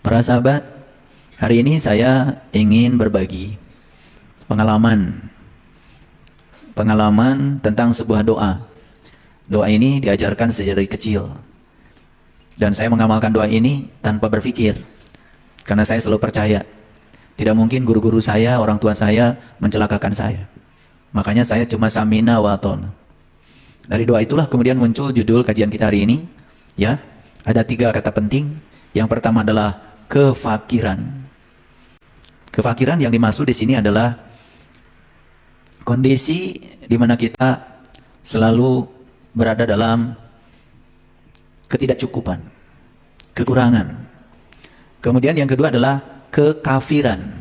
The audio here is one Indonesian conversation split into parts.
Para sahabat, hari ini saya ingin berbagi pengalaman tentang sebuah doa. Doa ini diajarkan sejak dari kecil. Dan saya mengamalkan doa ini tanpa berpikir. Karena saya selalu percaya, tidak mungkin guru-guru saya, orang tua saya mencelakakan saya. Makanya saya cuma samina wa atona. Dari doa itulah kemudian muncul judul kajian kita hari ini. Ya, ada 3 kata penting. Yang pertama adalah kefakiran. Kefakiran yang dimaksud di sini adalah kondisi di mana kita selalu berada dalam ketidakcukupan, kekurangan. Kemudian yang kedua adalah kekafiran.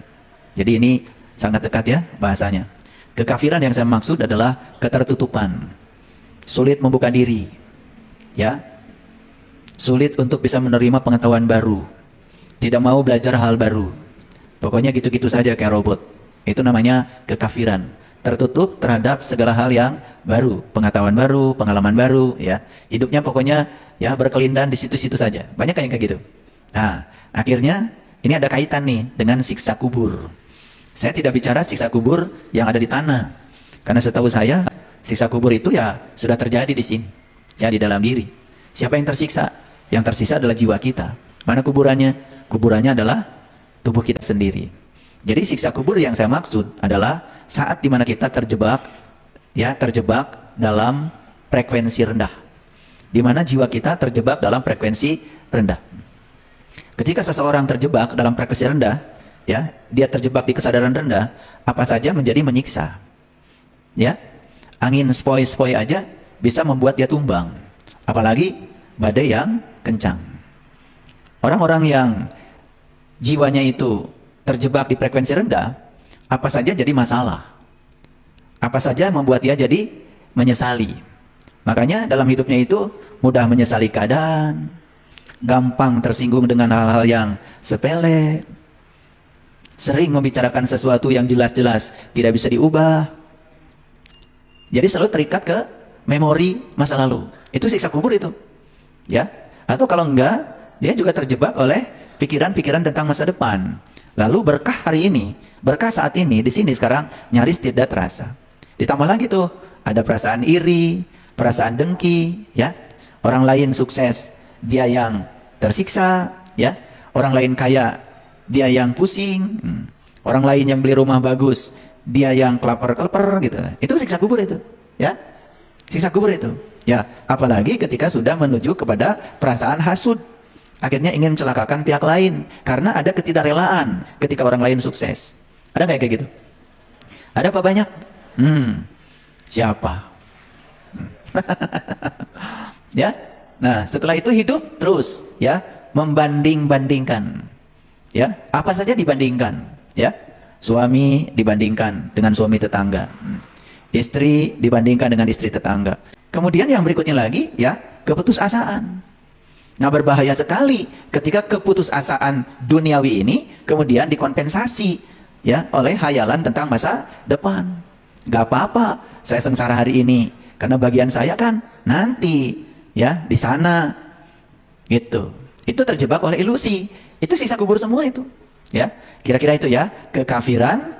Jadi ini sangat dekat ya bahasanya. Kekafiran yang saya maksud adalah ketertutupan, sulit membuka diri, ya, sulit untuk bisa menerima pengetahuan baru, tidak mau belajar hal baru. Pokoknya gitu-gitu saja kayak robot. Itu namanya kekafiran. Tertutup terhadap segala hal yang baru, pengetahuan baru, pengalaman baru, ya. Hidupnya pokoknya ya berkelindan di situ-situ saja. Banyak kayak gitu. Nah, akhirnya ini ada kaitan nih dengan siksa kubur. Saya tidak bicara siksa kubur yang ada di tanah. Karena setahu saya, siksa kubur itu ya sudah terjadi di sini. Ya, di dalam diri. Siapa yang tersiksa? Yang tersisa adalah jiwa kita. Mana kuburannya? Kuburannya adalah tubuh kita sendiri. Jadi siksa kubur yang saya maksud adalah saat dimana kita terjebak dalam frekuensi rendah, dimana jiwa kita terjebak dalam frekuensi rendah. Ketika seseorang terjebak dalam frekuensi rendah, ya, dia terjebak di kesadaran rendah, apa saja menjadi menyiksa. Ya, angin sepoi-sepoi aja bisa membuat dia tumbang, apalagi badai yang kencang. Orang-orang yang jiwanya itu terjebak di frekuensi rendah, apa saja jadi masalah. Apa saja membuat dia jadi menyesali. Makanya dalam hidupnya itu mudah menyesali keadaan, gampang tersinggung dengan hal-hal yang sepele, sering membicarakan sesuatu yang jelas-jelas tidak bisa diubah. Jadi selalu terikat ke memori masa lalu. Itu siksa kubur itu. Ya. Atau kalau enggak, dia juga terjebak oleh pikiran-pikiran tentang masa depan. Lalu berkah hari ini, berkah saat ini, di sini sekarang nyaris tidak terasa. Ditambah lagi tuh, ada perasaan iri, perasaan dengki, ya. Orang lain sukses, dia yang tersiksa, ya. Orang lain kaya, dia yang pusing. Orang lain yang beli rumah bagus, dia yang kelaper-kelaper gitu. Itu siksa kubur itu, ya. Siksa kubur itu. Ya, apalagi ketika sudah menuju kepada perasaan hasud. Akhirnya ingin mencelakakan pihak lain karena ada ketidakrelaan ketika orang lain sukses. Ada nggak kayak gitu? Ada apa banyak? Siapa? Ya. Nah, setelah itu hidup terus ya membanding-bandingkan. Ya, apa saja dibandingkan, ya. Suami dibandingkan dengan suami tetangga. Istri dibandingkan dengan istri tetangga. Kemudian yang berikutnya lagi ya, keputusasaan. Nah, berbahaya sekali ketika keputusasaan duniawi ini kemudian dikompensasi ya oleh hayalan tentang masa depan. Gak apa-apa saya sengsara hari ini karena bagian saya kan nanti ya di sana gitu. Itu terjebak oleh ilusi. Itu sisa kubur semua itu. Ya, kira-kira itu ya, kekafiran,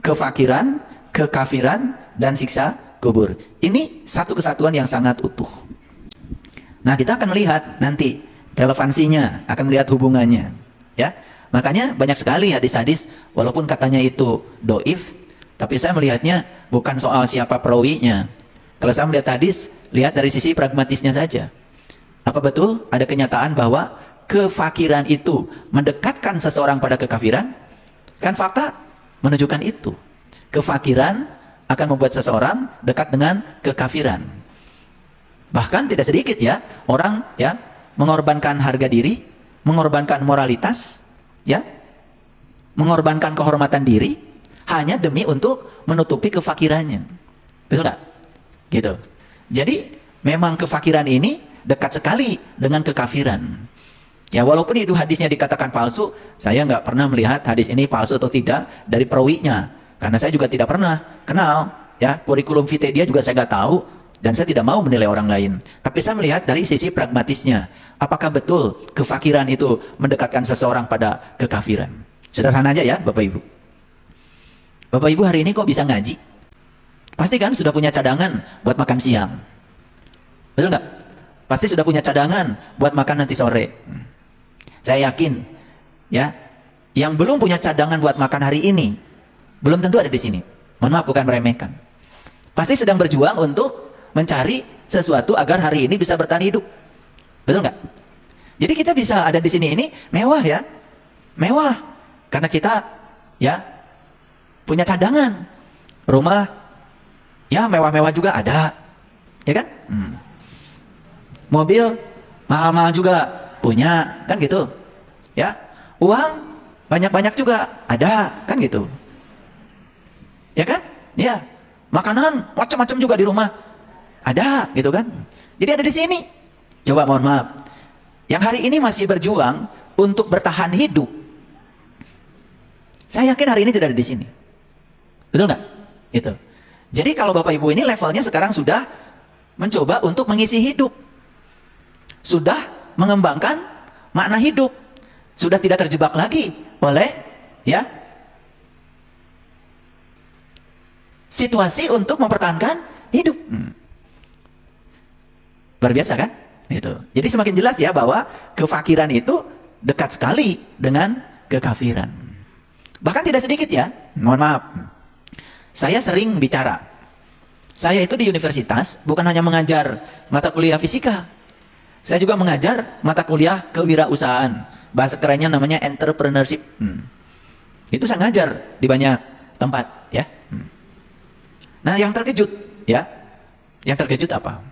kefakiran, kekafiran dan siksa kubur. Ini satu kesatuan yang sangat utuh. Nah, kita akan melihat nanti relevansinya, akan melihat hubungannya, ya. Makanya banyak sekali hadis-hadis, walaupun katanya itu doif, tapi saya melihatnya bukan soal siapa perawinya. Kalau saya melihat hadis, lihat dari sisi pragmatisnya saja. Apa betul ada kenyataan bahwa kefakiran itu mendekatkan seseorang pada kekafiran? Kan fakta menunjukkan itu. Kefakiran akan membuat seseorang dekat dengan kekafiran. Bahkan tidak sedikit ya orang ya mengorbankan harga diri, mengorbankan moralitas, ya, mengorbankan kehormatan diri hanya demi untuk menutupi kefakirannya. Betul tak? Gitu. Jadi memang kefakiran ini dekat sekali dengan kekafiran. Ya, walaupun itu hadisnya dikatakan palsu, saya nggak pernah melihat hadis ini palsu atau tidak dari perawinya, karena saya juga tidak pernah kenal ya kurikulum vitae dia juga saya nggak tahu. Dan saya tidak mau menilai orang lain. Tapi saya melihat dari sisi pragmatisnya. Apakah betul kefakiran itu mendekatkan seseorang pada kekafiran? Sederhana aja ya Bapak Ibu. Bapak Ibu hari ini kok bisa ngaji? Pasti kan sudah punya cadangan buat makan siang. Betul nggak? Pasti sudah punya cadangan buat makan nanti sore. Saya yakin ya, yang belum punya cadangan buat makan hari ini belum tentu ada di sini. Mohon maaf, bukan meremehkan. Pasti sedang berjuang untuk mencari sesuatu agar hari ini bisa bertahan hidup. Betul nggak? Jadi kita bisa ada di sini ini mewah ya. Mewah. Karena kita ya punya cadangan. Rumah ya mewah-mewah juga ada. Ya kan? Mobil mahal-mahal juga punya. Kan gitu. Ya. Uang banyak-banyak juga ada. Kan gitu. Ya kan? Ya. Makanan macam-macam juga di rumah. Ada, gitu kan? Jadi ada di sini. Coba mohon maaf. Yang hari ini masih berjuang untuk bertahan hidup. Saya yakin hari ini tidak ada di sini. Betul nggak? Gitu. Jadi kalau Bapak Ibu ini levelnya sekarang sudah mencoba untuk mengisi hidup. Sudah mengembangkan makna hidup. Sudah tidak terjebak lagi oleh ya situasi untuk mempertahankan hidup. Luar biasa kan? Itu. Jadi semakin jelas ya bahwa kefakiran itu dekat sekali dengan kekafiran. Bahkan tidak sedikit ya. Mohon maaf. Saya sering bicara. Saya itu di universitas bukan hanya mengajar mata kuliah fisika. Saya juga mengajar mata kuliah kewirausahaan. Bahasa kerennya namanya entrepreneurship. Itu saya ngajar di banyak tempat ya. Nah, yang terkejut ya. Yang terkejut apa?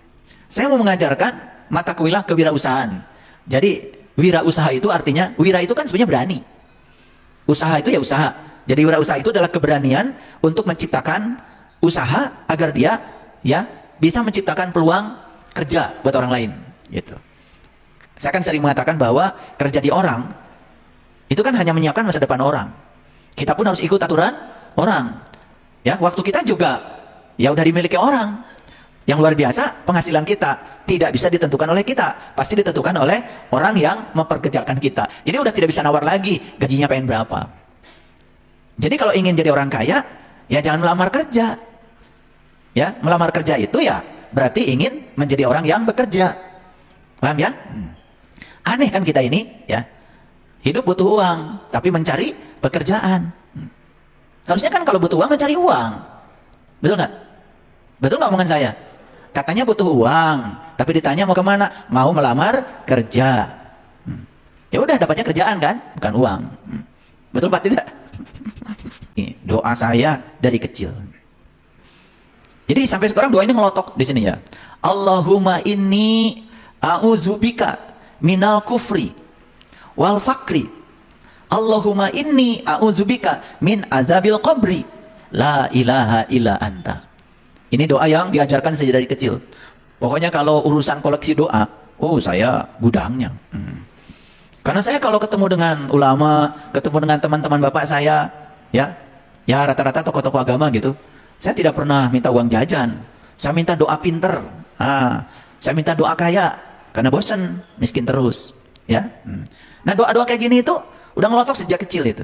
Saya mau mengajarkan mata kuliah kewirausahaan. Jadi wirausaha itu artinya, wira itu kan sebenarnya berani. Usaha itu ya usaha. Jadi wirausaha itu adalah keberanian untuk menciptakan usaha agar dia ya bisa menciptakan peluang kerja buat orang lain. Gitu. Saya kan sering mengatakan bahwa kerja di orang itu kan hanya menyiapkan masa depan orang. Kita pun harus ikut aturan orang. Ya, waktu kita juga ya udah dimiliki orang. Yang luar biasa, penghasilan kita tidak bisa ditentukan oleh kita, pasti ditentukan oleh orang yang memperkerjakan kita. Jadi udah tidak bisa nawar lagi gajinya pengen berapa. Jadi kalau ingin jadi orang kaya, ya jangan melamar kerja. Ya, melamar kerja itu ya berarti ingin menjadi orang yang bekerja. Paham ya? Aneh kan kita ini, ya. Hidup butuh uang, tapi mencari pekerjaan. Harusnya kan kalau butuh uang mencari uang. Betul nggak? Betul nggak omongan saya? Katanya butuh uang, tapi ditanya mau kemana? Mau melamar kerja. Ya udah dapatnya kerjaan kan, bukan uang. Betul Pak tidak? Doa saya dari kecil. Jadi sampai sekarang doa ini ngelotok di sini ya. Allahumma inni a'udzubika minal kufri wal fakri. Allahumma inni a'udzubika min azabil qabri. La ilaha illa anta. Ini doa yang diajarkan sejak dari kecil. Pokoknya kalau urusan koleksi doa, oh saya gudangnya. Karena saya kalau ketemu dengan ulama, ketemu dengan teman-teman bapak saya, ya rata-rata tokoh-tokoh agama gitu, saya tidak pernah minta uang jajan. Saya minta doa pinter. Saya minta doa kaya, karena bosan miskin terus. Ya. Nah doa-doa kayak gini itu udah ngelotok sejak kecil itu.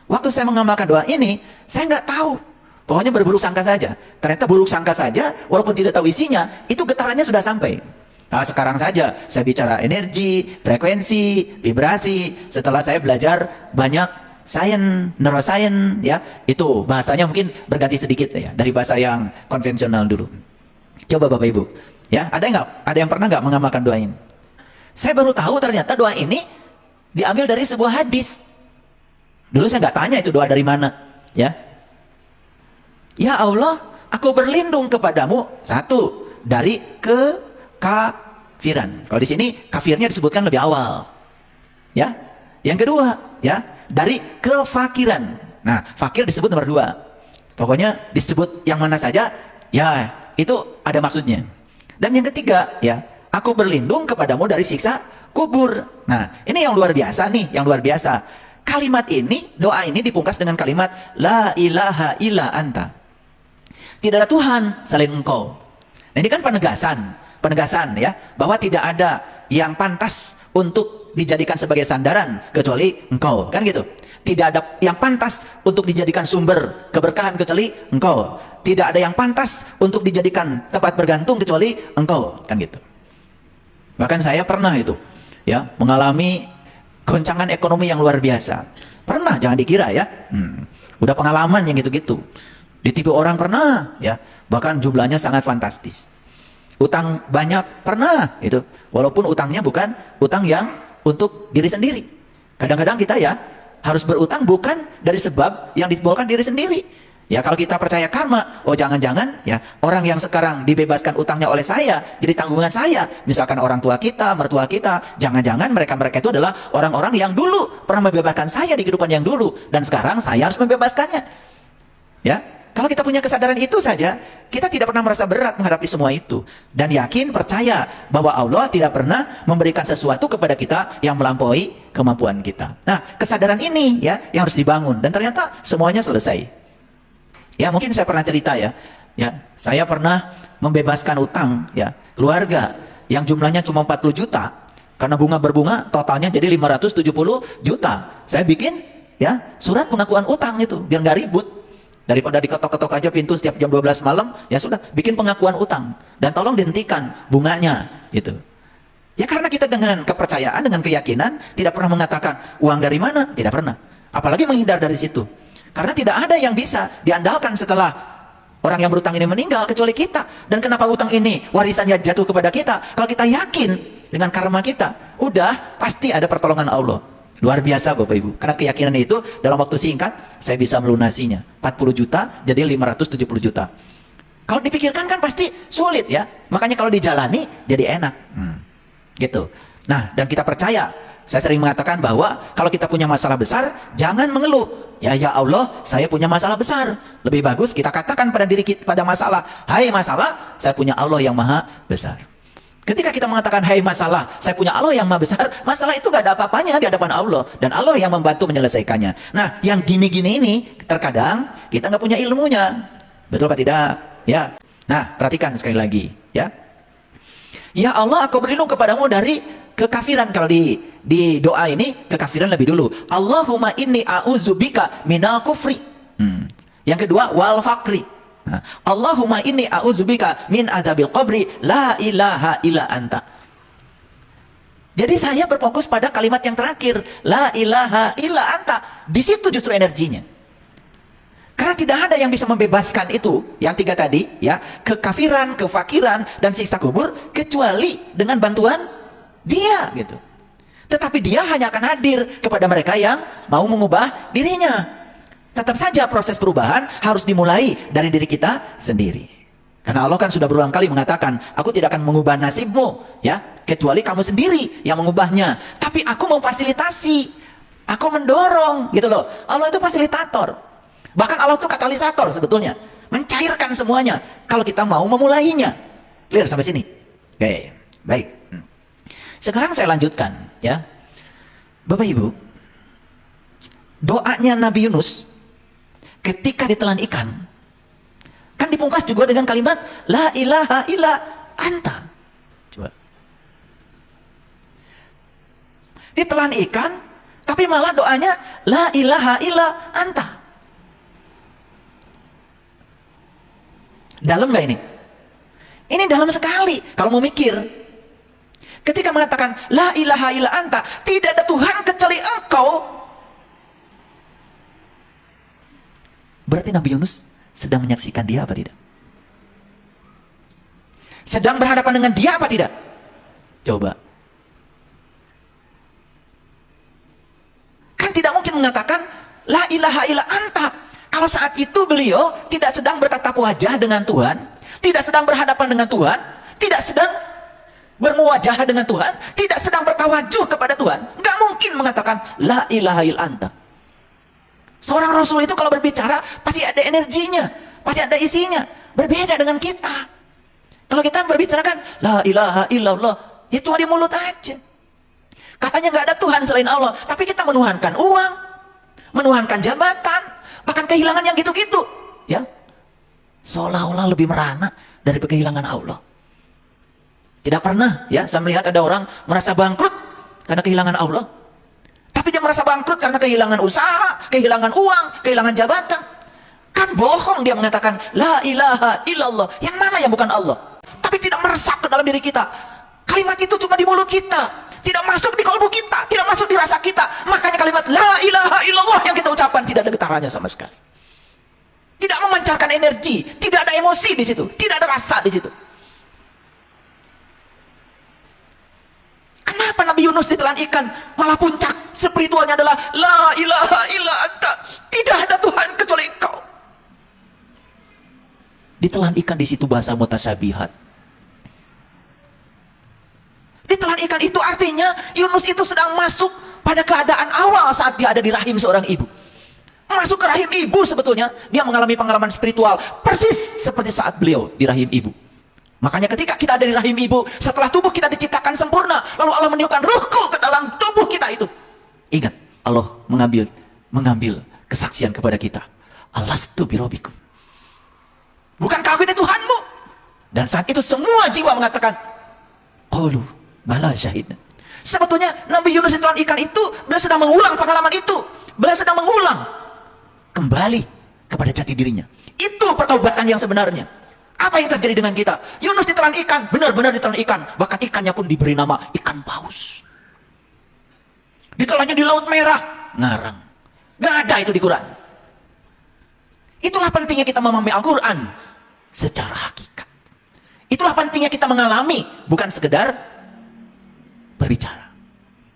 Waktu saya mengamalkan doa ini, saya nggak tahu. Pokoknya berburuk sangka saja. Ternyata buruk sangka saja, walaupun tidak tahu isinya, itu getarannya sudah sampai. Nah, sekarang saja saya bicara energi, frekuensi, vibrasi. Setelah saya belajar banyak sains, neuroscience, ya, itu bahasanya mungkin berganti sedikit ya dari bahasa yang konvensional dulu. Coba Bapak Ibu, ya, ada yang pernah nggak mengamalkan doa ini? Saya baru tahu ternyata doa ini diambil dari sebuah hadis. Dulu saya nggak tanya itu doa dari mana, ya. Ya Allah, aku berlindung kepadamu satu dari kekafiran. Kalau di sini kafirnya disebutkan lebih awal, ya. Yang kedua, ya, dari kefakiran. Nah, fakir disebut nomor 2. Pokoknya disebut yang mana saja, ya itu ada maksudnya. Dan yang ketiga, ya, aku berlindung kepadamu dari siksa kubur. Nah, ini yang luar biasa nih, yang luar biasa. Kalimat ini, doa ini dipungkas dengan kalimat La ilaha illa anta. Tidak ada Tuhan selain engkau. Nah, ini kan penegasan ya, bahwa tidak ada yang pantas untuk dijadikan sebagai sandaran kecuali engkau, kan gitu. Tidak ada yang pantas untuk dijadikan sumber keberkahan kecuali engkau. Tidak ada yang pantas untuk dijadikan tempat bergantung kecuali engkau, kan gitu. Bahkan saya pernah itu ya mengalami goncangan ekonomi yang luar biasa. Pernah, jangan dikira ya. Udah pengalaman yang gitu-gitu. Ditipu orang pernah ya. Bahkan jumlahnya sangat fantastis. Utang banyak pernah itu. Walaupun utangnya bukan utang yang untuk diri sendiri. Kadang-kadang kita ya harus berutang bukan dari sebab yang ditimbulkan diri sendiri. Ya kalau kita percaya karma, oh jangan-jangan ya orang yang sekarang dibebaskan utangnya oleh saya, jadi tanggungan saya. Misalkan orang tua kita, mertua kita, jangan-jangan mereka-mereka itu adalah orang-orang yang dulu pernah membebaskan saya di kehidupan yang dulu, dan sekarang saya harus membebaskannya. Ya, kalau kita punya kesadaran itu saja, kita tidak pernah merasa berat menghadapi semua itu, dan yakin percaya bahwa Allah tidak pernah memberikan sesuatu kepada kita yang melampaui kemampuan kita. Nah, kesadaran ini ya yang harus dibangun, dan ternyata semuanya selesai. Ya mungkin saya pernah cerita ya, saya pernah membebaskan utang ya keluarga yang jumlahnya cuma 40 juta, karena bunga berbunga totalnya jadi 570 juta. Saya bikin ya surat pengakuan utang itu biar nggak ribut, daripada diketok-ketok aja pintu setiap jam 12 malam, ya sudah bikin pengakuan utang dan tolong dihentikan bunganya gitu. Ya karena kita dengan kepercayaan, dengan keyakinan tidak pernah mengatakan uang dari mana, tidak pernah, apalagi menghindar dari situ. Karena tidak ada yang bisa diandalkan setelah orang yang berutang ini meninggal kecuali kita. Dan kenapa utang ini warisannya jatuh kepada kita? Kalau kita yakin dengan karma kita, udah pasti ada pertolongan Allah. Luar biasa Bapak Ibu. Karena keyakinan itu dalam waktu singkat saya bisa melunasinya. 40 juta jadi 570 juta. Kalau dipikirkan kan pasti sulit ya. Makanya kalau dijalani jadi enak. Gitu. Nah, dan kita percaya. Saya sering mengatakan bahwa kalau kita punya masalah besar, jangan mengeluh. Ya Allah, saya punya masalah besar. Lebih bagus kita katakan pada diri kita, pada masalah, hai masalah, saya punya Allah yang maha besar. Ketika kita mengatakan, hai masalah, saya punya Allah yang maha besar, masalah itu gak ada apa-apanya di hadapan Allah. Dan Allah yang membantu menyelesaikannya. Nah, yang gini-gini ini, terkadang kita nggak punya ilmunya. Betul apa tidak? Ya. Nah, perhatikan sekali lagi. Ya. Ya Allah, aku berlindung kepadamu dari kekafiran. Kalau di doa ini kekafiran lebih dulu. Allahumma inni a'udzubika minal kufri. Yang kedua wal faqri. Allahumma inni a'udzubika min adzabil qabri la ilaha illa anta. Jadi saya berfokus pada kalimat yang terakhir, la ilaha illa anta. Di situ justru energinya. Karena tidak ada yang bisa membebaskan itu, yang tiga tadi, ya, kekafiran, kefakiran, dan siksa kubur, kecuali dengan bantuan Dia, gitu. Tetapi Dia hanya akan hadir kepada mereka yang mau mengubah dirinya. Tetap saja proses perubahan harus dimulai dari diri kita sendiri. Karena Allah kan sudah berulang kali mengatakan, aku tidak akan mengubah nasibmu, ya, kecuali kamu sendiri yang mengubahnya. Tapi aku mau fasilitasi, aku mendorong, gitu loh. Allah itu fasilitator. Bahkan Allah itu katalisator sebetulnya, mencairkan semuanya kalau kita mau memulainya. Clear sampai sini? Oke, baik. Sekarang saya lanjutkan, ya. Bapak Ibu, doanya Nabi Yunus ketika ditelan ikan, kan dipungkas juga dengan kalimat la ilaha illa anta. Coba. Ditelan ikan, tapi malah doanya la ilaha illa anta. Dalam gak ini? Ini dalam sekali kalau mau mikir. Ketika mengatakan la ilaha illa anta, tidak ada Tuhan kecuali engkau. Berarti Nabi Yunus sedang menyaksikan Dia apa tidak? Sedang berhadapan dengan Dia apa tidak? Coba. Kan tidak mungkin mengatakan la ilaha illa anta kalau saat itu beliau tidak sedang bertatap wajah dengan Tuhan, tidak sedang berhadapan dengan Tuhan, tidak sedang bermuwajah dengan Tuhan, tidak sedang bertawajuh kepada Tuhan. Nggak mungkin mengatakan la ilaha illa anta. Seorang Rasul itu kalau berbicara pasti ada energinya, pasti ada isinya. Berbeda dengan kita. Kalau kita berbicara kan la ilaha illallah, ya cuma di mulut aja. Katanya nggak ada Tuhan selain Allah, tapi kita menuhankan uang, menuhankan jabatan, bahkan kehilangan yang gitu-gitu, ya. Seolah-olah lebih merana dari kehilangan Allah. Tidak pernah ya saya melihat ada orang merasa bangkrut karena kehilangan Allah. Tapi dia merasa bangkrut karena kehilangan usaha, kehilangan uang, kehilangan jabatan. Kan bohong dia mengatakan la ilaha illallah. Yang mana yang bukan Allah? Tapi tidak meresap ke dalam diri kita. Kalimat itu cuma di mulut kita, tidak masuk di kalbu kita, tidak masuk di rasa kita. Makanya kalimat la ilaha illallah yang kita ucapkan tidak ada getarannya sama sekali. Tidak memancarkan energi, tidak ada emosi di situ, tidak ada rasa di situ. Kenapa Nabi Yunus ditelan ikan malah puncak spiritualnya adalah la ilaha illa anta, tidak ada Tuhan kecuali Engkau. Ditelan ikan di situ bahasa mutasyabihat. Ditelan ikan itu artinya Yunus itu sedang masuk pada keadaan awal saat dia ada di rahim seorang ibu. Masuk ke rahim ibu sebetulnya dia mengalami pengalaman spiritual persis seperti saat beliau di rahim ibu. Makanya ketika kita ada di rahim ibu, setelah tubuh kita diciptakan sempurna, lalu Allah meniupkan ruhku ke dalam tubuh kita itu. Ingat, Allah mengambil kesaksian kepada kita. Alastu birabbikum. Bukankah aku ini Tuhanmu? Dan saat itu semua jiwa mengatakan, qalu bala syahidna. Sebetulnya Nabi Yunus ditelan ikan itu, beliau sedang mengulang pengalaman itu. Beliau sedang mengulang kembali kepada jati dirinya. Itu pertobatan yang sebenarnya. Apa yang terjadi dengan kita? Yunus ditelan ikan, benar-benar ditelan ikan. Bahkan ikannya pun diberi nama ikan paus. Ditelannya di Laut Merah, ngarang. Gak ada itu di Quran. Itulah pentingnya kita memahami Al-Quran secara hakikat. Itulah pentingnya kita mengalami, bukan sekedar berbicara.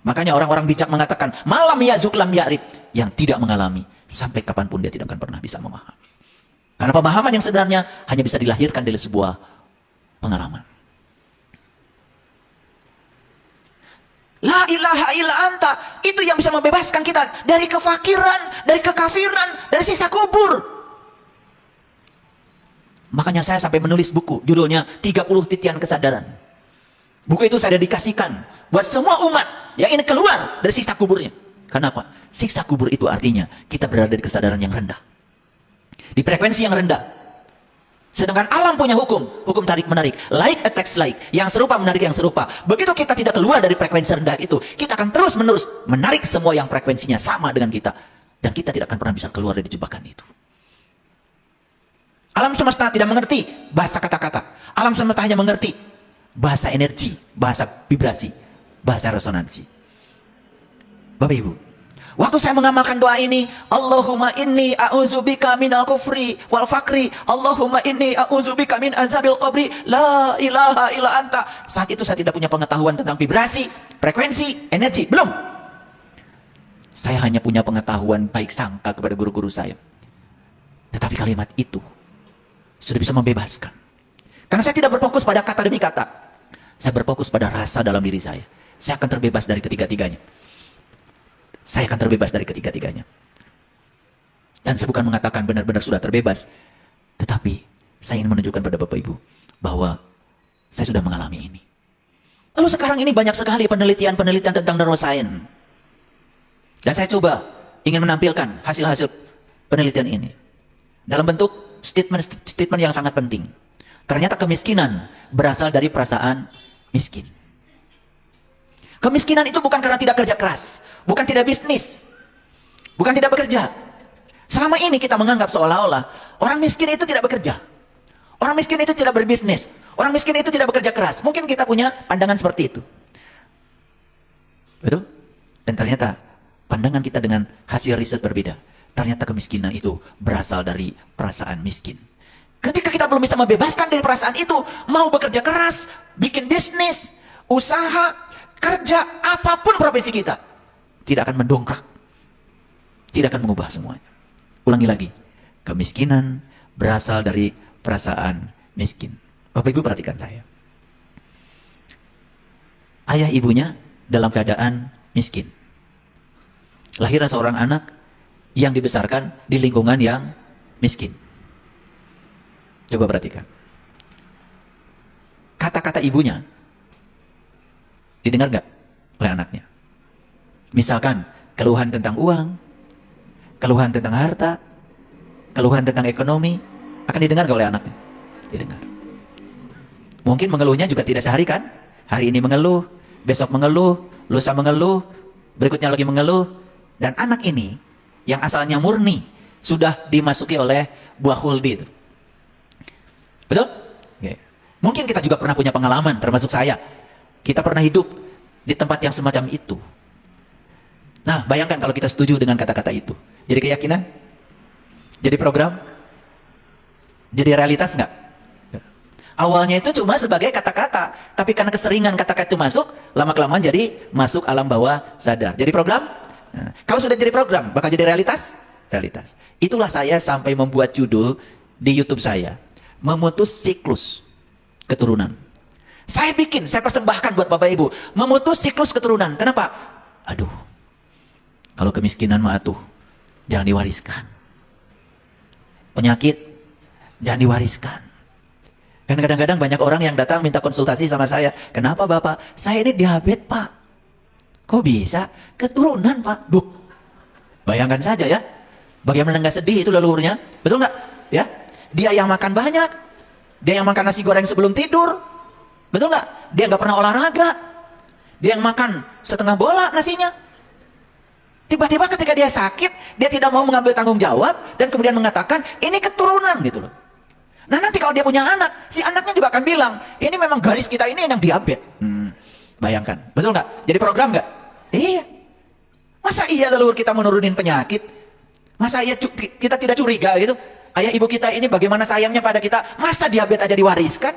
Makanya orang-orang bijak mengatakan, malam yazuk lam ya'rif, yang tidak mengalami, sampai kapanpun dia tidak akan pernah bisa memahami. Karena pemahaman yang sebenarnya hanya bisa dilahirkan dari sebuah pengalaman. La ilaha illa anta, itu yang bisa membebaskan kita dari kefakiran, dari kekafiran, dari sisa kubur. Makanya saya sampai menulis buku, judulnya 30 Titian Kesadaran. Buku itu saya dedikasikan buat semua umat yang ingin keluar dari siksa kuburnya. Kenapa? Siksa kubur itu artinya kita berada di kesadaran yang rendah, di frekuensi yang rendah. Sedangkan alam punya hukum tarik-menarik, like attracts like, yang serupa menarik yang serupa. Begitu kita tidak keluar dari frekuensi rendah itu, kita akan terus-menerus menarik semua yang frekuensinya sama dengan kita, dan kita tidak akan pernah bisa keluar dari jebakan itu. Alam semesta tidak mengerti bahasa kata-kata. Alam semesta hanya mengerti bahasa energi, bahasa vibrasi, bahasa resonansi. Bapak Ibu, waktu saya mengamalkan doa ini, Allahumma inni a'udzubika minal kufri wal fakri, Allahumma inni a'udzubika min azabil qabri, la ilaha illa anta. Saat itu saya tidak punya pengetahuan tentang vibrasi, frekuensi, energi, belum. Saya hanya punya pengetahuan baik sangka kepada guru-guru saya. Tetapi kalimat itu sudah bisa membebaskan. Karena saya tidak berfokus pada kata demi kata. Saya berfokus pada rasa dalam diri saya. Saya akan terbebas dari ketiga-tiganya. Saya akan terbebas dari ketiga-tiganya. Dan saya bukan mengatakan benar-benar sudah terbebas. Tetapi saya ingin menunjukkan pada Bapak Ibu bahwa saya sudah mengalami ini. Lalu sekarang ini banyak sekali penelitian-penelitian tentang neuroscience. Dan saya coba ingin menampilkan hasil-hasil penelitian ini dalam bentuk statement yang sangat penting. Ternyata kemiskinan berasal dari perasaan miskin. Kemiskinan itu bukan karena tidak kerja keras, bukan tidak bisnis, bukan tidak bekerja. Selama ini kita menganggap seolah-olah orang miskin itu tidak bekerja, orang miskin itu tidak berbisnis, orang miskin itu tidak bekerja keras. Mungkin kita punya pandangan seperti itu. Betul? Dan ternyata pandangan kita dengan hasil riset berbeda. Ternyata kemiskinan itu berasal dari perasaan miskin. Ketika kita belum bisa membebaskan dari perasaan itu, mau bekerja keras, bikin bisnis, usaha, kerja, apapun profesi kita, tidak akan mendongkrak, tidak akan mengubah semuanya. Ulangi lagi, kemiskinan berasal dari perasaan miskin. Bapak Ibu perhatikan saya. Ayah ibunya dalam keadaan miskin. Lahirlah seorang anak yang dibesarkan di lingkungan yang miskin. Coba perhatikan. Kata-kata ibunya didengar gak oleh anaknya? Misalkan keluhan tentang uang, keluhan tentang harta, keluhan tentang ekonomi, akan didengar gak oleh anaknya? Didengar. Mungkin mengeluhnya juga tidak sehari kan? Hari ini mengeluh, besok mengeluh, lusa mengeluh, berikutnya lagi mengeluh. Dan anak ini yang asalnya murni sudah dimasuki oleh buah khuldi itu. Betul? Okay. Mungkin kita juga pernah punya pengalaman, termasuk saya. Kita pernah hidup di tempat yang semacam itu. Nah, bayangkan kalau kita setuju dengan kata-kata itu. Jadi keyakinan? Jadi program? Jadi realitas nggak? Awalnya itu cuma sebagai kata-kata, tapi karena keseringan kata-kata itu masuk, lama-kelamaan jadi masuk alam bawah sadar. Jadi program? Nah, kalau sudah jadi program, bakal jadi realitas? Realitas. Itulah saya sampai membuat judul di YouTube saya, memutus siklus keturunan. Saya persembahkan buat Bapak Ibu, memutus siklus keturunan. Kenapa? Aduh, kalau kemiskinan mah atuh, jangan diwariskan. Penyakit, jangan diwariskan. Kan kadang-kadang banyak orang yang datang minta konsultasi sama saya. Kenapa Bapak? Saya ini diabetes Pak. Kok bisa? Keturunan Pak. Duh, bayangkan saja ya. Bagaimana nggak sedih itu leluhurnya? Betul nggak? Ya, dia yang makan banyak. Dia yang makan nasi goreng sebelum tidur. Betul nggak? Dia nggak pernah olahraga. Dia yang makan setengah bola nasinya. Tiba-tiba ketika dia sakit, dia tidak mau mengambil tanggung jawab dan kemudian mengatakan ini keturunan gitu loh. Nah nanti kalau dia punya anak, si anaknya juga akan bilang, ini memang garis kita ini yang diabetes. Bayangkan, betul nggak? Jadi program nggak? Iya. Masa iya leluhur kita menurunin penyakit? Masa iya kita tidak curiga gitu? Ayah ibu kita ini bagaimana sayangnya pada kita? Masa diabetes aja diwariskan?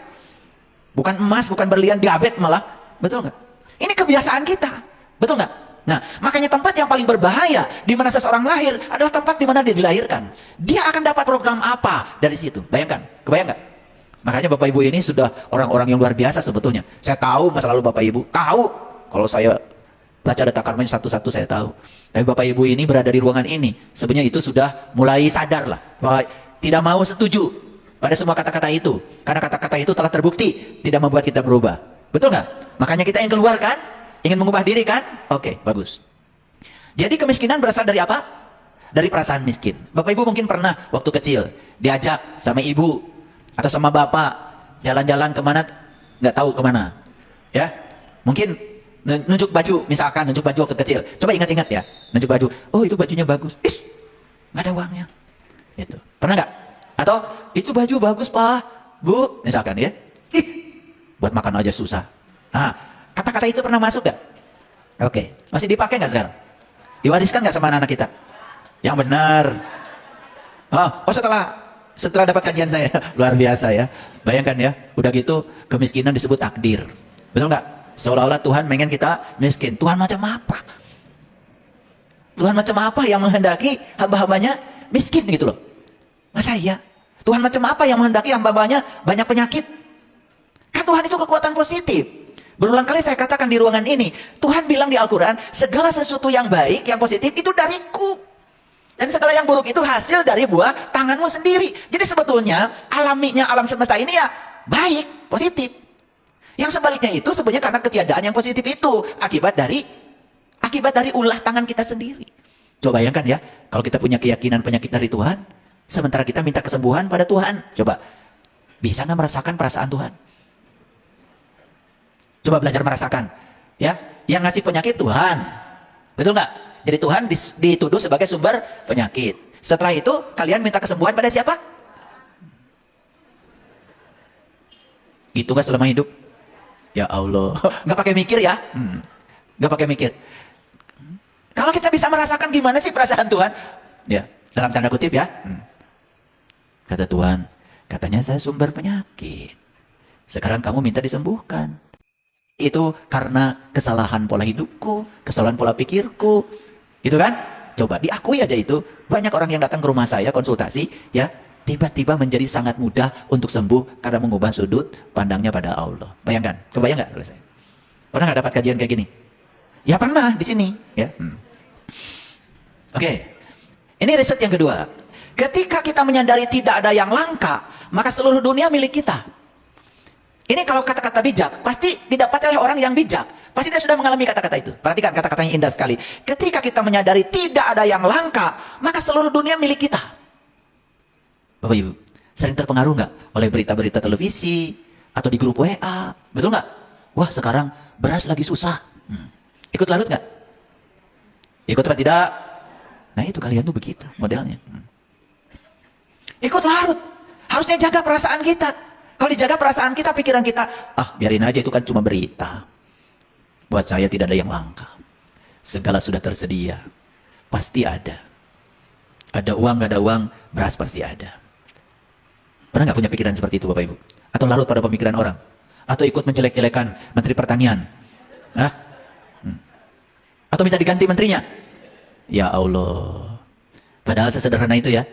Bukan emas, bukan berlian, diabetes malah. Betul nggak? Ini kebiasaan kita. Betul nggak? Nah, makanya tempat yang paling berbahaya di mana seseorang lahir adalah tempat di mana dia dilahirkan. Dia akan dapat program apa dari situ? Bayangkan, kebayang nggak? Makanya Bapak Ibu ini sudah orang-orang yang luar biasa sebetulnya. Saya tahu masa lalu Bapak Ibu, tahu. Kalau saya baca data karmanya satu-satu saya tahu. Tapi Bapak Ibu ini berada di ruangan ini, sebenarnya itu sudah mulai sadar lah bahwa tidak mau setuju pada semua kata-kata itu, karena kata-kata itu telah terbukti tidak membuat kita berubah. Betul nggak? Makanya kita ingin keluar kan? Ingin mengubah diri kan? Oke, bagus. Jadi kemiskinan berasal dari apa? Dari perasaan miskin. Bapak Ibu mungkin pernah waktu kecil diajak sama ibu atau sama bapak jalan-jalan kemana, nggak tahu kemana. Ya, mungkin nunjuk baju, misalkan nunjuk baju waktu kecil. Coba ingat-ingat ya, nunjuk baju. Oh itu bajunya bagus. Ih, nggak ada uangnya. Itu pernah nggak? Atau itu baju bagus Pak, Bu, misalkan ya. Ih, buat makan aja susah. Nah. Kata-kata itu pernah masuk gak? Oke. Masih dipakai gak sekarang? Diwariskan gak sama anak-anak kita? Yang benar. Oh setelah dapat kajian saya. Luar biasa ya. Bayangkan ya. Udah gitu kemiskinan disebut takdir. Betul gak? Seolah-olah Tuhan pengen kita miskin. Tuhan macam apa? Tuhan macam apa yang menghendaki hamba-hambanya miskin gitu loh? Masa iya? Tuhan macam apa yang menghendaki hamba-hambanya banyak penyakit? Kan Tuhan itu kekuatan positif. Berulang kali saya katakan di ruangan ini, Tuhan bilang di Al-Quran, segala sesuatu yang baik, yang positif itu dariku. Dan segala yang buruk itu hasil dari buah tanganmu sendiri. Jadi sebetulnya alaminya alam semesta ini ya baik, positif. Yang sebaliknya itu sebenarnya karena ketiadaan yang positif itu akibat dari ulah tangan kita sendiri. Coba bayangkan ya, kalau kita punya keyakinan penyakit dari Tuhan, sementara kita minta kesembuhan pada Tuhan. Coba, bisa nggak merasakan perasaan Tuhan? Coba belajar merasakan, ya. Yang ngasih penyakit Tuhan, betul nggak? Jadi Tuhan dituduh sebagai sumber penyakit. Setelah itu kalian minta kesembuhan pada siapa? Gitu nggak selama hidup? Ya Allah, nggak pakai mikir ya? Nggak pakai mikir. Kalau kita bisa merasakan gimana sih perasaan Tuhan? Ya, dalam tanda kutip ya. Kata Tuhan, katanya saya sumber penyakit. Sekarang kamu minta disembuhkan. Itu karena kesalahan pola hidupku, kesalahan pola pikirku, gitu kan? Coba diakui aja itu. Banyak orang yang datang ke rumah saya konsultasi, ya tiba-tiba menjadi sangat mudah untuk sembuh karena mengubah sudut pandangnya pada Allah. Bayangkan, kebayang nggak? Pernah nggak dapat kajian kayak gini? Ya pernah di sini, ya. Oke, ini riset yang kedua. Ketika kita menyadari tidak ada yang langka, maka seluruh dunia milik kita. Ini kalau kata-kata bijak, pasti didapat oleh orang yang bijak. Pasti dia sudah mengalami kata-kata itu. Perhatikan kata-katanya indah sekali. Ketika kita menyadari tidak ada yang langka, maka seluruh dunia milik kita. Bapak Ibu, sering terpengaruh nggak oleh berita-berita televisi, Atau di grup WA, betul nggak? Wah sekarang beras lagi susah. Ikut larut nggak? Ikut apa tidak? Nah itu kalian tuh begitu modelnya. Ikut larut. Harusnya jaga perasaan kita. Kalau dijaga perasaan kita, pikiran kita, biarin aja itu kan cuma berita. Buat saya tidak ada yang langka. Segala sudah tersedia. Pasti ada. Ada uang, nggak ada uang, beras pasti ada. Pernah nggak punya pikiran seperti itu Bapak Ibu? Atau larut pada pemikiran orang? Atau ikut menjelek-jelekan Menteri Pertanian? Atau minta diganti menterinya? Ya Allah. Padahal sesederhana itu ya.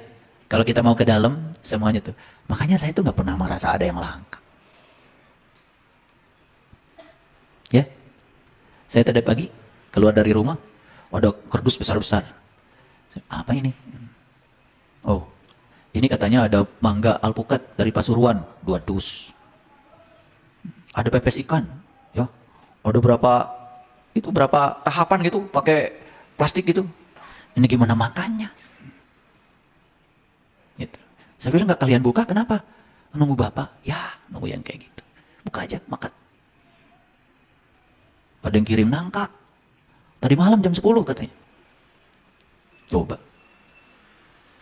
Kalau kita mau ke dalam, semuanya tuh. Makanya saya tuh nggak pernah merasa ada yang langka. Ya. Saya tadi pagi keluar dari rumah, ada kardus besar-besar. Apa ini? Oh, ini katanya ada mangga alpukat dari Pasuruan, 2 dus. Ada pepes ikan, ya. Ada berapa tahapan gitu, pakai plastik gitu. Ini gimana makannya? Gitu. Saya bilang nggak kalian buka, kenapa? Nunggu Bapak? Ya, nunggu yang kayak gitu. Buka aja, makan. Ada yang kirim nangka. Tadi malam jam 10 katanya. Coba.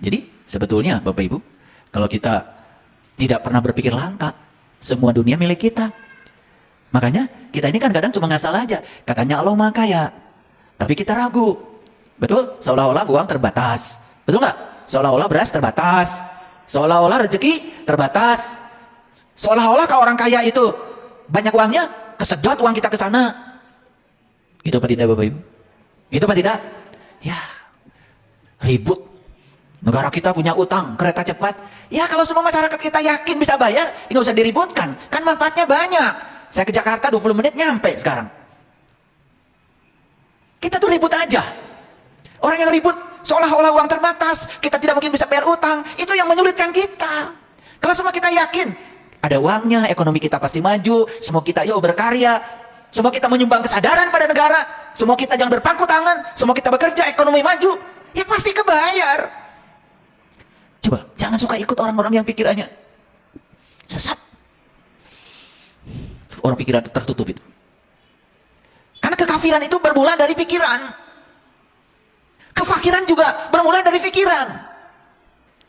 Jadi sebetulnya Bapak Ibu, kalau kita tidak pernah berpikir langka, semua dunia milik kita. Makanya kita ini kan kadang cuma ngasal aja. Katanya Allah Maha Kaya. Tapi kita ragu. Betul? Seolah-olah uang terbatas. Betul nggak? Seolah-olah beras terbatas. Seolah-olah rezeki terbatas. Seolah-olah kalau orang kaya itu banyak uangnya, kesedot uang kita ke sana. Itu apa tidak Bapak Ibu? Itu apa tidak? Ya, ribut. Negara kita punya utang, kereta cepat. Ya kalau semua masyarakat kita yakin bisa bayar, nggak usah diributkan. Kan manfaatnya banyak. Saya ke Jakarta 20 menit nyampe sekarang. Kita tuh ribut aja. Orang yang ribut seolah-olah uang terbatas, kita tidak mungkin bisa bayar utang, itu yang menyulitkan kita. Kalau semua kita yakin, ada uangnya, ekonomi kita pasti maju, semua kita yuk berkarya, semua kita menyumbang kesadaran pada negara, semua kita jangan berpangku tangan, semua kita bekerja, ekonomi maju, ya pasti kebayar. Coba, jangan suka ikut orang-orang yang pikirannya sesat. Orang pikiran tertutup itu. Karena kekafiran itu bermula dari pikiran. Kefakiran juga bermula dari pikiran.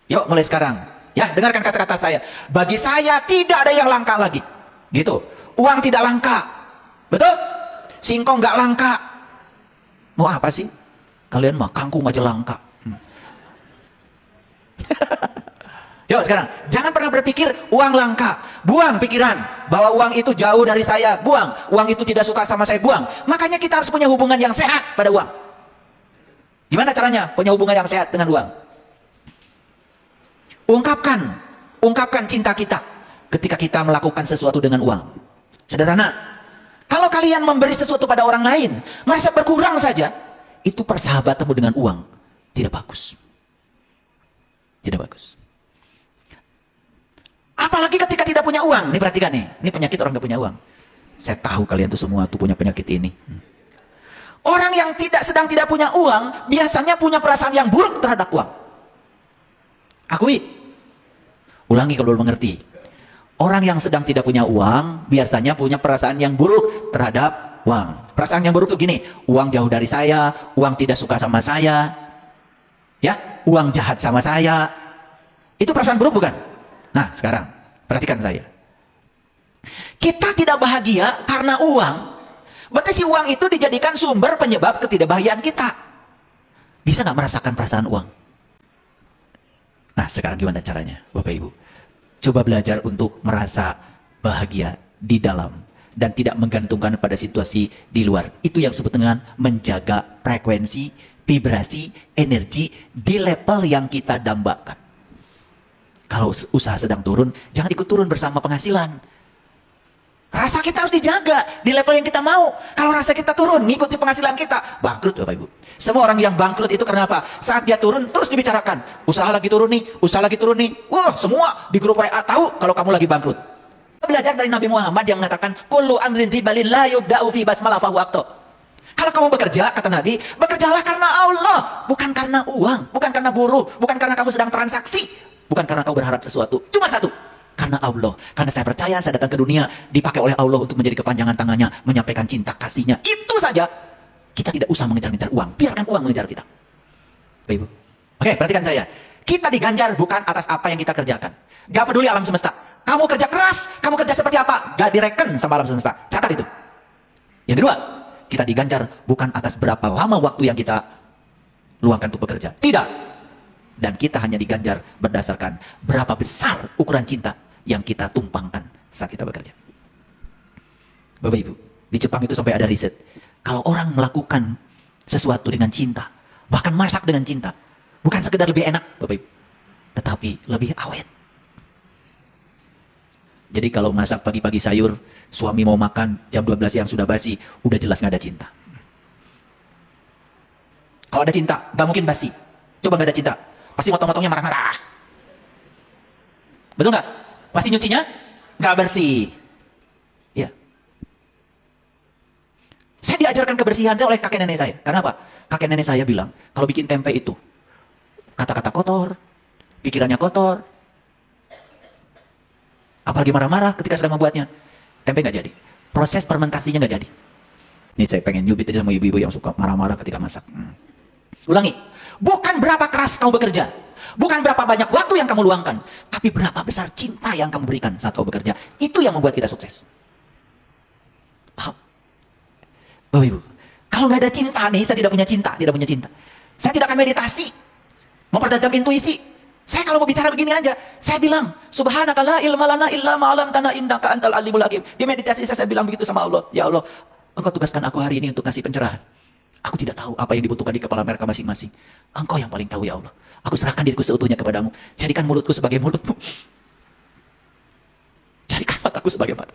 Yuk mulai sekarang. Ya dengarkan kata-kata saya. Bagi saya tidak ada yang langka lagi. Gitu. Uang tidak langka. Betul? Singkong nggak langka. Mau apa sih? Kalian mah kangkung aja langka. Yuk sekarang. Jangan pernah berpikir uang langka. Buang pikiran bahwa uang itu jauh dari saya. Buang. Uang itu tidak suka sama saya. Buang. Makanya kita harus punya hubungan yang sehat pada uang. Gimana caranya punya hubungan yang sehat dengan uang? Ungkapkan cinta kita ketika kita melakukan sesuatu dengan uang. Sederhana. Kalau kalian memberi sesuatu pada orang lain, merasa berkurang saja, itu persahabatanmu dengan uang tidak bagus. Tidak bagus. Apalagi ketika tidak punya uang. Ini perhatikan nih, ini penyakit orang gak punya uang. Saya tahu kalian tuh semua tuh punya penyakit ini. Orang yang sedang tidak punya uang, biasanya punya perasaan yang buruk terhadap uang. Akui. Ulangi kalau belum mengerti. Orang yang sedang tidak punya uang, biasanya punya perasaan yang buruk terhadap uang. Perasaan yang buruk itu gini, uang jauh dari saya, uang tidak suka sama saya, ya, uang jahat sama saya. Itu perasaan buruk bukan? Nah sekarang, perhatikan saya. Kita tidak bahagia karena uang. Berarti si uang itu dijadikan sumber penyebab ketidakbahagiaan kita. Bisa nggak merasakan perasaan uang? Nah sekarang gimana caranya Bapak Ibu? Coba belajar untuk merasa bahagia di dalam dan tidak menggantungkan pada situasi di luar. Itu yang disebut dengan menjaga frekuensi, vibrasi, energi di level yang kita dambakan. Kalau usaha sedang turun, jangan ikut turun bersama penghasilan. Rasa kita harus dijaga di level yang kita mau. Kalau rasa kita turun, ngikuti penghasilan kita, bangkrut Bapak Ibu. Semua orang yang bangkrut itu karena apa? Saat dia turun, terus dibicarakan. Usaha lagi turun nih, usaha lagi turun nih. Wah, semua di grup WA tahu kalau kamu lagi bangkrut. Belajar dari Nabi Muhammad yang mengatakan, kullu amrin tibalin la yubda'u fi basmalah fahu akto. Kalau kamu bekerja, kata Nabi, bekerjalah karena Allah, bukan karena uang, bukan karena buruh, bukan karena kamu sedang transaksi, bukan karena kamu berharap sesuatu. Cuma satu, Karena Allah. Karena saya percaya saya datang ke dunia dipakai oleh Allah untuk menjadi kepanjangan tangannya, menyampaikan cinta kasihnya. Itu saja. Kita tidak usah mengejar-ngejar uang. Biarkan uang mengejar kita. Ibu. Oke, perhatikan saya. Kita diganjar bukan atas apa yang kita kerjakan. Gak peduli alam semesta. Kamu kerja keras, kamu kerja seperti apa, gak direken sama alam semesta. Catat itu. Yang kedua, kita diganjar bukan atas berapa lama waktu yang kita luangkan untuk bekerja. Tidak. Dan kita hanya diganjar berdasarkan berapa besar ukuran cinta yang kita tumpangkan saat kita bekerja. Bapak Ibu, di Jepang itu sampai ada riset. Kalau orang melakukan sesuatu dengan cinta, bahkan masak dengan cinta, bukan sekedar lebih enak, Bapak Ibu, tetapi lebih awet. Jadi kalau masak pagi-pagi sayur, suami mau makan jam 12 siang sudah basi, udah jelas nggak ada cinta. Kalau ada cinta, nggak mungkin basi. Coba nggak ada cinta, pasti motong-motongnya marah-marah. Betul nggak? Pasti nyucinya nggak bersih. Ya. Saya diajarkan kebersihan oleh kakek nenek saya. Karena apa? Kakek nenek saya bilang, kalau bikin tempe itu, kata-kata kotor, pikirannya kotor, apalagi marah-marah ketika sedang membuatnya, tempe nggak jadi. Proses fermentasinya nggak jadi. Ini saya pengen nyubit aja sama ibu-ibu yang suka marah-marah ketika masak. Ulangi, bukan berapa keras kamu bekerja, bukan berapa banyak waktu yang kamu luangkan, tapi berapa besar cinta yang kamu berikan saat kamu bekerja. Itu yang membuat kita sukses. Paham? Bapak Ibu, kalau nggak ada cinta nih, saya tidak punya cinta, tidak punya cinta. Saya tidak akan meditasi, mempertajam intuisi. Saya kalau mau bicara begini aja, saya bilang, Subhanaka la ilma lana illa ma 'allamtana innaka antal alimul hakim. Di meditasi saya bilang begitu sama Allah, ya Allah, Engkau tugaskan aku hari ini untuk ngasih pencerahan. Aku tidak tahu apa yang dibutuhkan di kepala mereka masing-masing. Engkau yang paling tahu, ya Allah. Aku serahkan diriku seutuhnya kepadamu. Jadikan mulutku sebagai mulutmu. Jadikan mataku sebagai mata.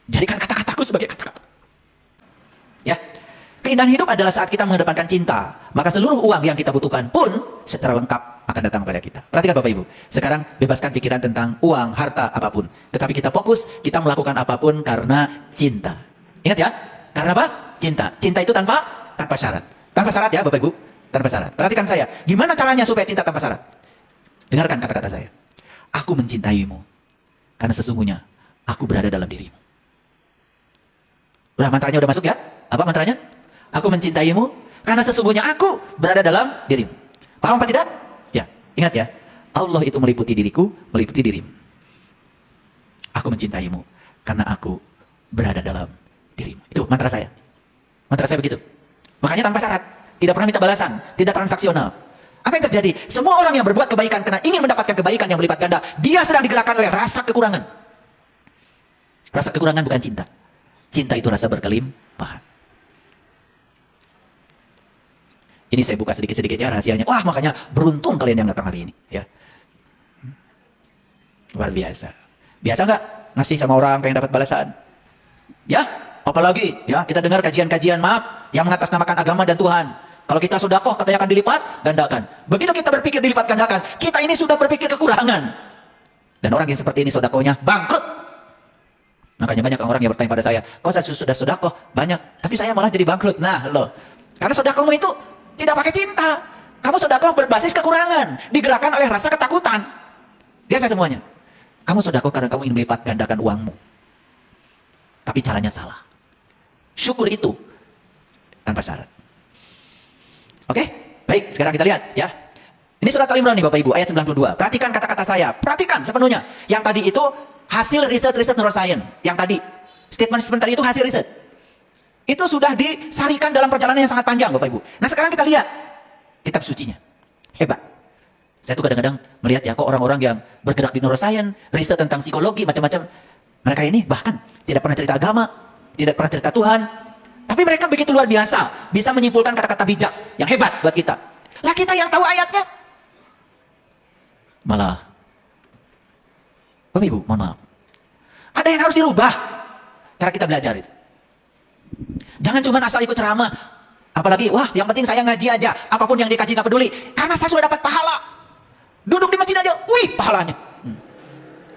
Jadikan kata-kataku sebagai kata-kata. Ya. Keindahan hidup adalah saat kita mengedepankan cinta. Maka seluruh uang yang kita butuhkan pun secara lengkap akan datang pada kita. Perhatikan Bapak Ibu. Sekarang bebaskan pikiran tentang uang, harta, apapun. Tetapi kita fokus, kita melakukan apapun karena cinta. Ingat ya? Karena apa? Cinta. Cinta itu tanpa syarat. Tanpa syarat ya Bapak Ibu. Tanpa syarat. Perhatikan saya. Gimana caranya supaya cinta tanpa syarat? Dengarkan kata-kata saya. Aku mencintaimu. Karena sesungguhnya aku berada dalam dirimu. Udah, mantranya udah masuk ya? Apa mantranya? Aku mencintaimu karena sesungguhnya aku berada dalam dirimu. Paham apa tidak? Ya, ingat ya. Allah itu meliputi diriku, meliputi dirimu. Aku mencintaimu karena aku berada dalam dirimu. Itu mantra saya. Mantra saya begitu. Makanya tanpa syarat. Tidak pernah minta balasan. Tidak transaksional. Apa yang terjadi? Semua orang yang berbuat kebaikan karena ingin mendapatkan kebaikan yang berlipat ganda, dia sedang digerakkan oleh rasa kekurangan. Rasa kekurangan bukan cinta. Cinta itu rasa berkelimpahan. Ini saya buka sedikit-sedikit ya rahasianya. Wah, makanya beruntung kalian yang datang hari ini. Ya. Luar biasa. Biasa nggak ngasih sama orang pengen dapat balasan? Ya, apalagi ya kita dengar kajian-kajian maaf yang mengatasnamakan agama dan Tuhan. Kalau kita sedekah katanya akan dilipat gandakan. Begitu kita berpikir dilipat gandakan, kita ini sudah berpikir kekurangan. Dan orang yang seperti ini sedekahnya bangkrut. Makanya banyak orang yang bertanya pada saya, kok saya sudah sedekah banyak, tapi saya malah jadi bangkrut. Nah, loh. Karena sedekahmu itu tidak pakai cinta. Kamu sedekah berbasis kekurangan, digerakkan oleh rasa ketakutan. Lihat saya semuanya. Kamu sedekah karena kamu ingin melipat gandakan uangmu. Tapi caranya salah. Syukur itu tanpa syarat. Oke? Baik, sekarang kita lihat ya. Ini surat Al-Imran nih Bapak Ibu, ayat 92. Perhatikan kata-kata saya. Perhatikan sepenuhnya. Yang tadi itu hasil riset neuroscience. Yang tadi, statement tadi itu hasil riset. Itu sudah disarikan dalam perjalanan yang sangat panjang Bapak Ibu. Nah sekarang kita lihat kitab sucinya. Hebat. Saya tuh kadang-kadang melihat ya, kok orang-orang yang bergerak di neuroscience, riset tentang psikologi, macam-macam. Mereka ini bahkan tidak pernah cerita agama, tidak pernah cerita Tuhan. Tapi mereka begitu luar biasa, bisa menyimpulkan kata-kata bijak yang hebat buat kita. Lah kita yang tahu ayatnya, malah, Bapak Ibu, mohon maaf. Ada yang harus dirubah cara kita belajar itu. Jangan cuma asal ikut ceramah. Apalagi, wah yang penting saya ngaji aja. Apapun yang dikaji gak peduli. Karena saya sudah dapat pahala. Duduk di masjid aja, wih pahalanya.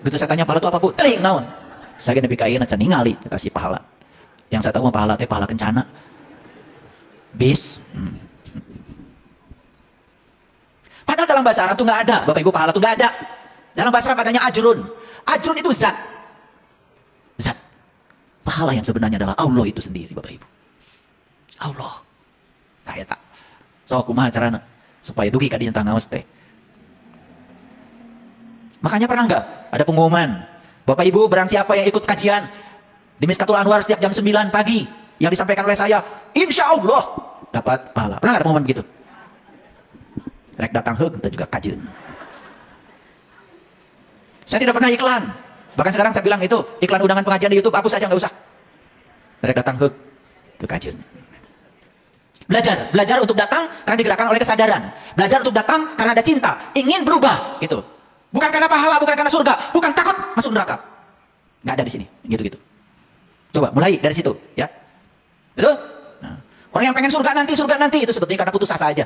Begitu saya tanya pahala itu apa Bu? Teling naon. Saya kena bikain aja ningali, kasih pahala. Yang saya tahu pahala itu pahala kencana. Bis. Padahal dalam bahasa Arab itu nggak ada. Bapak Ibu, pahala itu nggak ada. Dalam bahasa Arab adanya ajrun. Ajrun itu zat. Zat. Pahala yang sebenarnya adalah Allah itu sendiri, Bapak Ibu. Allah. Saya tak. So, kumaha carana supaya dugi kadinya tangaos teh. Makanya pernah nggak ada pengumuman, Bapak Ibu barang siapa yang ikut kajian di Miskatul Anwar setiap jam 9 pagi yang disampaikan oleh saya, insya Allah dapat pahala. Pernah nggak ada pengumuman begitu? Rek datang kita juga kajian. Saya tidak pernah iklan. Bahkan sekarang saya bilang itu iklan undangan pengajian di YouTube hapus saja, nggak usah. Rek datang ke kajian. Belajar untuk datang karena digerakkan oleh kesadaran. Belajar untuk datang karena ada cinta, ingin berubah, gitu. Bukan karena pahala, bukan karena surga, bukan takut masuk neraka. Nggak ada di sini, gitu-gitu. Coba mulai dari situ, ya. Betul? Nah, orang yang pengen surga nanti itu sebetulnya karena putus asa aja.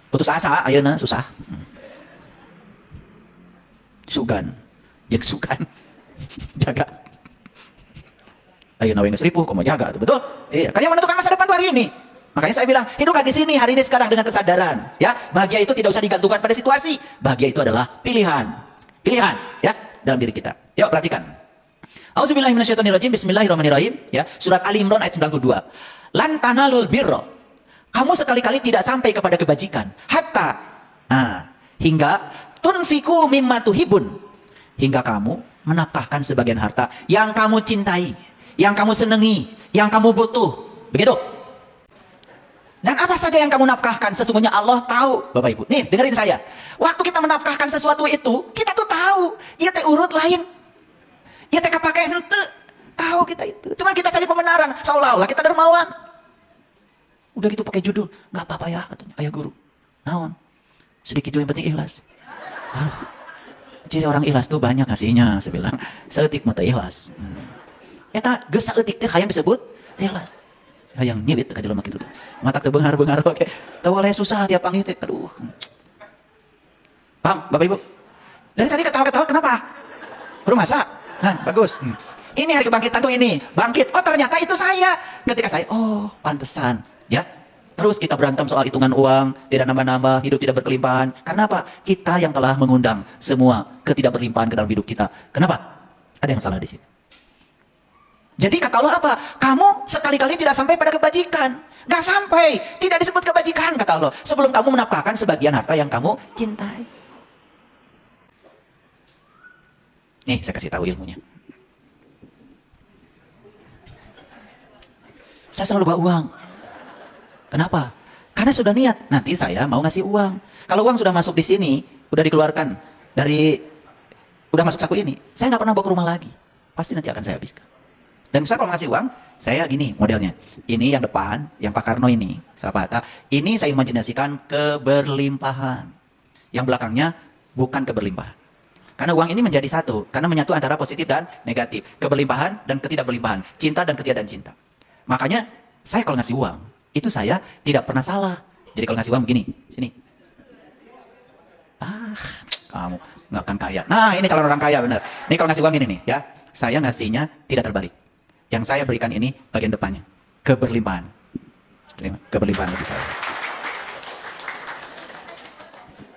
Putus asa, ayeuna susah. Sugan, yang sugan, jaga. Ayeuna we geus ripuh, komo jaga tuh, betul? Iya, kan yang menentukan masa depan tuh hari ini. Makanya saya bilang, hiduplah di sini, hari ini, sekarang dengan kesadaran. Ya, bahagia itu tidak usah digantungkan pada situasi. Bahagia itu adalah pilihan. Pilihan, ya, dalam diri kita. Yuk, perhatikan. Auzubillahi minasyaitonirrajim, bismillahirrahmanirrahim. Ya, surat Ali Imran ayat 92. Lan tanalul birra. Kamu sekali-kali tidak sampai kepada kebajikan. Hatta, hingga tunfiku mimma tuhibun. Hingga kamu menafkahkan sebagian harta yang kamu cintai, yang kamu senangi, yang kamu butuh. Begitu. Dan apa saja yang kamu nafkahkan, sesungguhnya Allah tahu. Bapak Ibu, nih dengerin saya. Waktu kita menafkahkan sesuatu itu, kita tuh tahu. Iya teh urut lain. Iya teh kepake henteu. Tahu kita itu. Cuman kita cari pembenaran. Seolah-olah kita dermawan. Udah gitu pakai judul. Nggak apa-apa ya katanya. Ayah guru. Naon? Sedikit juga yang penting ikhlas. Jadi orang ikhlas tuh banyak ngasihnya. Saya bilang. Seetik mata ikhlas. Eta geus saeutik teh hayang disebut ikhlas. Hayang nyibit ka jelema kitu teh. Mata teu beungar-beungar oke. Teu boleh susah tiap panggil teh. Aduh. Paham Bapak Ibu? Dari tadi ketawa-ketawa kenapa? Baru masak? Nah, bagus. Ini hari kebangkitan tuh ini. Bangkit. Oh, ternyata itu saya. Ketika saya, oh, pantesan, ya. Terus kita berantem soal hitungan uang, tidak nambah-nambah, hidup tidak berkelimpahan. Karena apa? Kita yang telah mengundang semua ketidakberlimpahan ke dalam hidup kita. Kenapa? Ada yang salah di sini. Jadi kata Allah apa? Kamu sekali-kali tidak sampai pada kebajikan. Gak sampai. Tidak disebut kebajikan kata Allah. Sebelum kamu menafkahkan sebagian harta yang kamu cintai. Nih saya kasih tahu ilmunya. Saya selalu bawa uang. Kenapa? Karena sudah niat. Nanti saya mau ngasih uang. Kalau uang sudah masuk di sini, udah dikeluarkan udah masuk saku ini, saya nggak pernah bawa ke rumah lagi. Pasti nanti akan saya habiskan. Dan misalnya kalau ngasih uang, saya gini modelnya. Ini yang depan, yang Pak Karno ini, sahabat. Ini saya imajinasikan keberlimpahan. Yang belakangnya bukan keberlimpahan. Karena uang ini menjadi satu, karena menyatu antara positif dan negatif. Keberlimpahan dan ketidakberlimpahan. Cinta dan ketiadaan cinta. Makanya, saya kalau ngasih uang, itu saya tidak pernah salah. Jadi kalau ngasih uang begini, sini. Kamu nggak akan kaya. Nah, ini calon orang kaya benar. Ini kalau ngasih uang ini nih, ya. Saya ngasihnya tidak terbalik. Yang saya berikan ini bagian depannya. Keberlimpahan. Keberlimpahan bagi saya.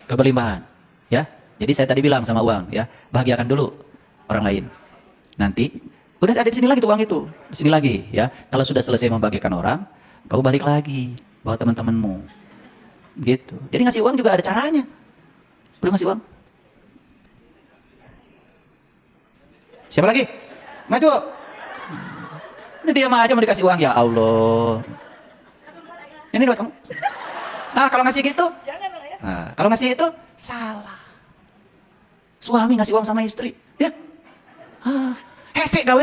Keberlimpahan. Ya. Jadi saya tadi bilang sama uang, ya. Bahagiakan dulu orang lain. Nanti, udah ada di sini lagi tuh uang itu. Di sini lagi, ya. Kalau sudah selesai membagikan orang, kamu balik lagi. Bawa teman-temanmu. Gitu. Jadi ngasih uang juga ada caranya. Udah ngasih uang? Siapa lagi? Maju. Ini dia mah aja mau dikasih uang. Ya Allah. Ini buat kamu. Nah, kalau ngasih gitu, nah, kalau ngasih itu, salah. Suami ngasih uang sama istri. Ya. Hese gawe.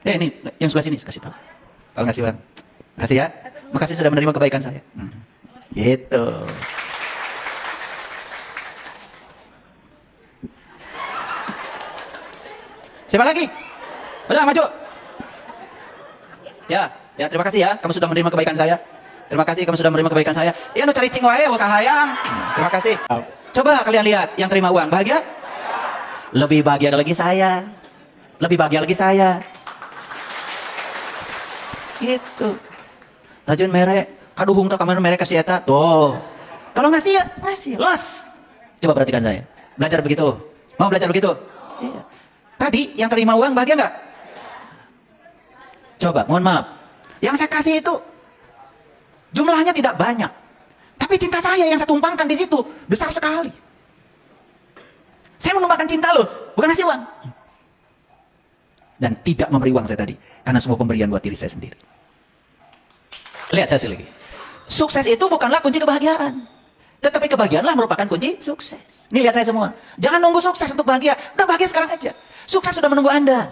Ini yang sebelah sini, kasih tahu. Kalau ngasih uang. Kasih ya. Makasih sudah menerima kebaikan saya. Gitu. Siapa lagi? Udah maju. Ya, terima kasih ya. Kamu sudah menerima kebaikan saya. Terima kasih kamu sudah menerima kebaikan saya. Ya nu cari cing wae kahayang. Terima kasih. Coba kalian lihat yang terima uang bahagia? Lebih bahagia lagi saya. Lebih bahagia lagi saya. Gitu. Rajin merek, kaduhung tak kamar merek kasih eta. Tuh. Kalau ngasih ya, ngasih. Los. Coba perhatikan saya. belajar begitu? Mau belajar begitu? Iya. Tadi yang terima uang bahagia nggak? Coba, mohon maaf. Yang saya kasih itu jumlahnya tidak banyak. Tapi cinta saya yang saya tumpangkan di situ besar sekali. Saya menumpahkan cinta loh, bukan ngasih uang. Dan tidak memberi uang saya tadi. Karena semua pemberian buat diri saya sendiri. Lihat saya lagi. Sukses itu bukanlah kunci kebahagiaan. Tetapi kebahagiaanlah merupakan kunci sukses. Ini lihat saya semua. Jangan nunggu sukses untuk bahagia. Udah bahagia sekarang aja. Sukses sudah menunggu Anda.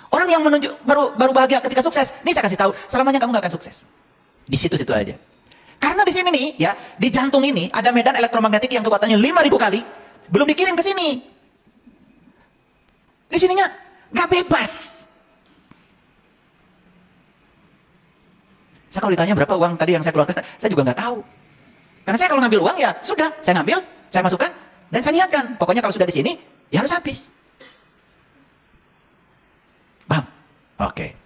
Orang yang menunjuk baru bahagia ketika sukses. Ini saya kasih tahu, selamanya kamu gak akan sukses. Di situ-situ aja. Karena di sini nih, ya, di jantung ini ada medan elektromagnetik yang kekuatannya 5.000 kali. Belum dikirim ke sini. Di sininya gak bebas. Saya kalau ditanya berapa uang tadi yang saya keluarkan, saya juga nggak tahu. Karena saya kalau ngambil uang ya sudah, saya ngambil, saya masukkan, dan saya niatkan. Pokoknya kalau sudah di sini, ya harus habis. Paham? Oke.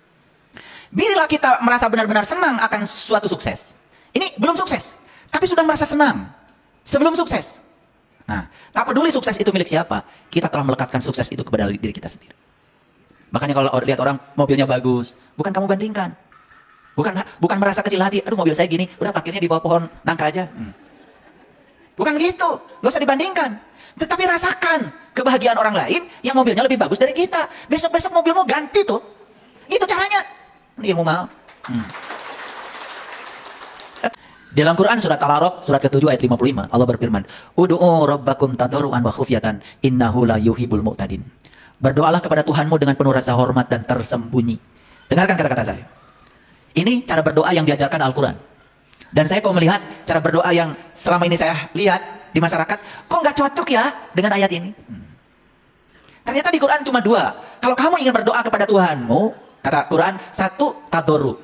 Bila kita merasa benar-benar senang akan suatu sukses, ini belum sukses, tapi sudah merasa senang sebelum sukses. Nah, tak peduli sukses itu milik siapa, kita telah melekatkan sukses itu kepada diri kita sendiri. Makanya kalau lihat orang mobilnya bagus, bukan kamu bandingkan. Bukan merasa kecil hati, aduh mobil saya gini, udah parkirnya di bawah pohon nangka aja. Bukan gitu, gak usah dibandingkan. Tetapi rasakan kebahagiaan orang lain yang mobilnya lebih bagus dari kita. Besok-besok mobilmu ganti tuh. Gitu caranya. Ilmu mahal. Dalam Quran surat Al-A'raf surat ke-7 ayat 55 Allah berfirman, "Ud'u rabbakum tadarruan wa khufyatan innahu la yuhibbul mu'tadin." Berdoalah kepada Tuhanmu dengan penuh rasa hormat dan tersembunyi. Dengarkan kata-kata saya. Ini cara berdoa yang diajarkan Al-Quran. Dan saya kok melihat cara berdoa yang selama ini saya lihat di masyarakat, kok nggak cocok ya dengan ayat ini. Ternyata di Quran cuma 2. Kalau kamu ingin berdoa kepada Tuhanmu, kata Quran, 1, tadoru.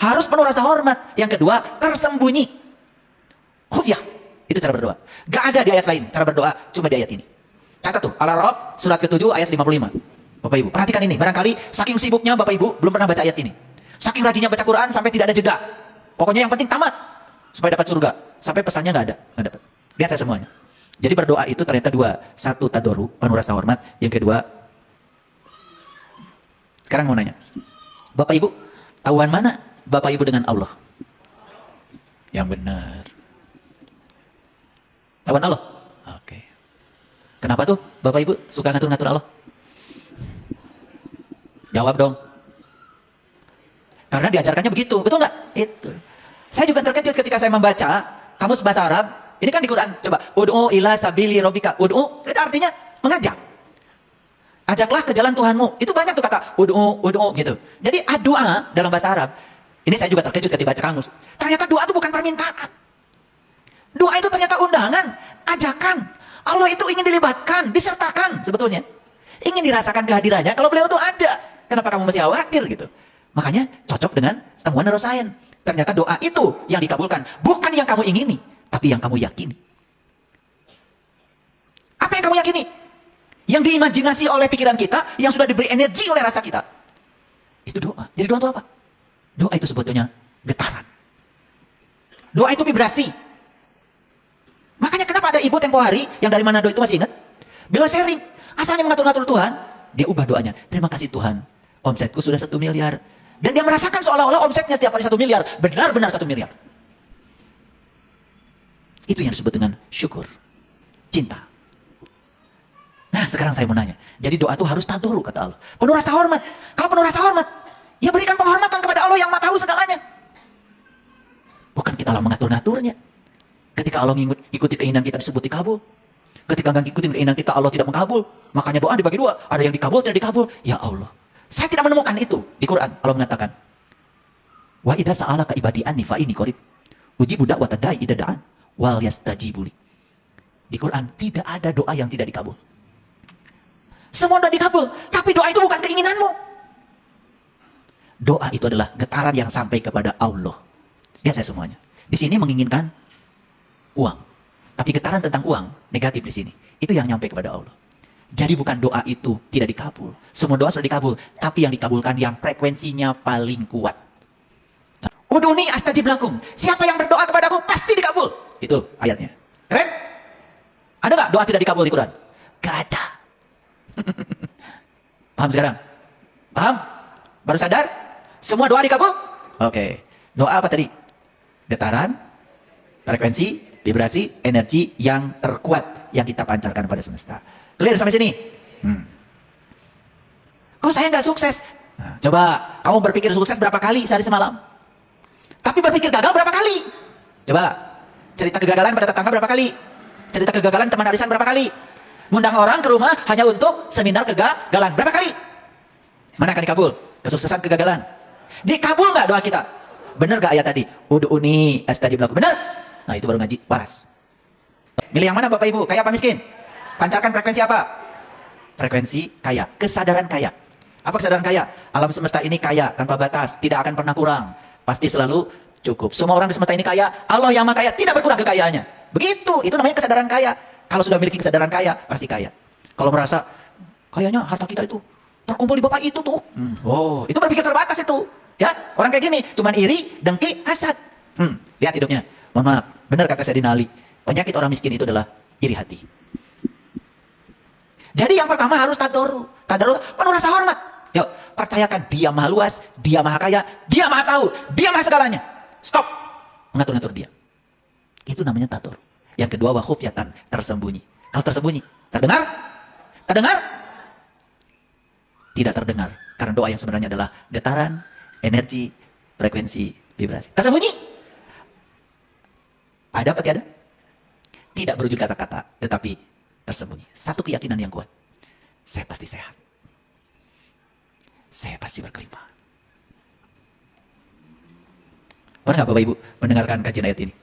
Harus penuh rasa hormat. Yang kedua, tersembunyi. Khufyah. Itu cara berdoa. Gak ada di ayat lain cara berdoa, cuma di ayat ini. Catat tuh, Al-A'raf surat ke-7 ayat 55. Bapak Ibu, perhatikan ini. Barangkali saking sibuknya Bapak Ibu belum pernah baca ayat ini. Saking rajinnya baca Quran sampai tidak ada jeda. Pokoknya yang penting tamat supaya dapat surga. Sampai pesannya nggak ada, nggak dapat. Lihat saya semuanya. Jadi berdoa itu ternyata 2. 1 tadoru, penuh rasa hormat. Yang kedua, sekarang mau nanya, Bapak Ibu, tahuan mana Bapak Ibu dengan Allah? Yang benar. Tahuan Allah? Oke. Kenapa tuh Bapak Ibu suka ngatur-ngatur Allah? Jawab dong. Karena diajarkannya begitu, betul nggak? Itu. Saya juga terkejut ketika saya membaca kamus bahasa Arab. Ini kan di Quran. Coba, ud'u ila sabili robika. Ud'u, itu artinya mengajak. Ajaklah ke jalan Tuhanmu. Itu banyak tuh kata ud'u gitu. Jadi doa dalam bahasa Arab. Ini saya juga terkejut ketika baca kamus. Ternyata doa itu bukan permintaan. Doa itu ternyata undangan, ajakan. Allah itu ingin dilibatkan, disertakan sebetulnya. Ingin dirasakan kehadirannya kalau beliau itu ada. Kenapa kamu mesti khawatir gitu? Makanya cocok dengan temuan neuroscience. Ternyata doa itu yang dikabulkan. Bukan yang kamu ingini, tapi yang kamu yakini. Apa yang kamu yakini? Yang diimajinasi oleh pikiran kita, yang sudah diberi energi oleh rasa kita. Itu doa. Jadi doa itu apa? Doa itu sebetulnya getaran. Doa itu vibrasi. Makanya kenapa ada ibu tempo hari, yang dari Manado itu masih ingat? Bila sharing, asalnya mengatur-ngatur Tuhan, dia ubah doanya. Terima kasih Tuhan, omsetku sudah 1 miliar. Dan dia merasakan seolah-olah omsetnya setiap hari 1 miliar. Benar-benar 1 miliar. Itu yang disebut dengan syukur. Cinta. Nah sekarang saya mau nanya. Jadi doa itu harus tadoru kata Allah. Penuh rasa hormat. Kalau penuh rasa hormat, ya berikan penghormatan kepada Allah yang maha tahu segalanya. Bukan kita lah mengatur-ngaturnya. Ketika Allah ikuti keinginan kita disebut dikabul. Ketika nggak ikutin keinginan kita Allah tidak mengkabul. Makanya doa dibagi 2. Ada yang dikabul, tidak dikabul. Ya Allah. Saya tidak menemukan itu di Quran. Allah mengatakan, wa idza sa'alaka ibadi anni fa inni qarib. Ujibu da'watad da'i idza da'an wal yastajibu li. Di Quran tidak ada doa yang tidak dikabul. Semua doa dikabul, tapi doa itu bukan keinginanmu. Doa itu adalah getaran yang sampai kepada Allah. Lihat saya semuanya. Di sini menginginkan uang. Tapi getaran tentang uang negatif di sini. Itu yang nyampe kepada Allah. Jadi bukan doa itu tidak dikabul. Semua doa sudah dikabul. Tapi yang dikabulkan yang frekuensinya paling kuat. Uduni astajib lakum. Siapa yang berdoa kepadaku pasti dikabul. Itu ayatnya. Keren? Ada nggak doa tidak dikabul di Quran? Gak ada. Paham sekarang? Paham? Baru sadar? Semua doa dikabul? Oke. Doa apa tadi? Getaran, frekuensi, vibrasi, energi yang terkuat yang kita pancarkan pada semesta. Clear sampai sini? Kok saya nggak sukses? Nah, coba kamu berpikir sukses berapa kali sehari semalam? Tapi berpikir gagal berapa kali? Coba cerita kegagalan pada tetangga berapa kali? Cerita kegagalan teman arisan berapa kali? Ngundang orang ke rumah hanya untuk seminar kegagalan berapa kali? Mana akan dikabul? Kesuksesan kegagalan. Dikabul nggak doa kita? Bener nggak ayat tadi? Ud'uni astajib lakum. Bener? Nah itu baru ngaji waras. Milih yang mana Bapak Ibu? Kaya apa miskin? Pancarkan frekuensi apa? Frekuensi kaya. Kesadaran kaya. Apa kesadaran kaya? Alam semesta ini kaya tanpa batas, tidak akan pernah kurang. Pasti selalu cukup. Semua orang di semesta ini kaya. Allah yang maha kaya tidak berkurang kekayaannya. Begitu. Itu namanya kesadaran kaya. Kalau sudah memiliki kesadaran kaya, pasti kaya. Kalau merasa kayaknya harta kita itu terkumpul di Bapak itu tuh. Oh, itu berpikir terbatas itu. Ya, orang kayak gini, cuman iri, dengki, hasad. Lihat hidupnya. Mohon maaf, benar kata Sayyidina Ali. Penyakit orang miskin itu adalah iri hati. Jadi yang pertama harus tadarru. Tadarru penuh rasa hormat. Yuk, percayakan dia maha luas, dia maha kaya, dia maha tahu, dia maha segalanya. Stop mengatur-ngatur dia. Itu namanya tadarru. Yang kedua, wa khufyatan, tersembunyi. Kalau tersembunyi, terdengar? Terdengar? Tidak terdengar. Karena doa yang sebenarnya adalah getaran, energi, frekuensi, vibrasi. Tersembunyi? Ada apa tiada? Tidak berwujud kata-kata, tetapi tersembunyi. Satu keyakinan yang kuat. Saya pasti sehat. Saya pasti berkelima. Pernah nggak Bapak Ibu mendengarkan kajian ayat ini?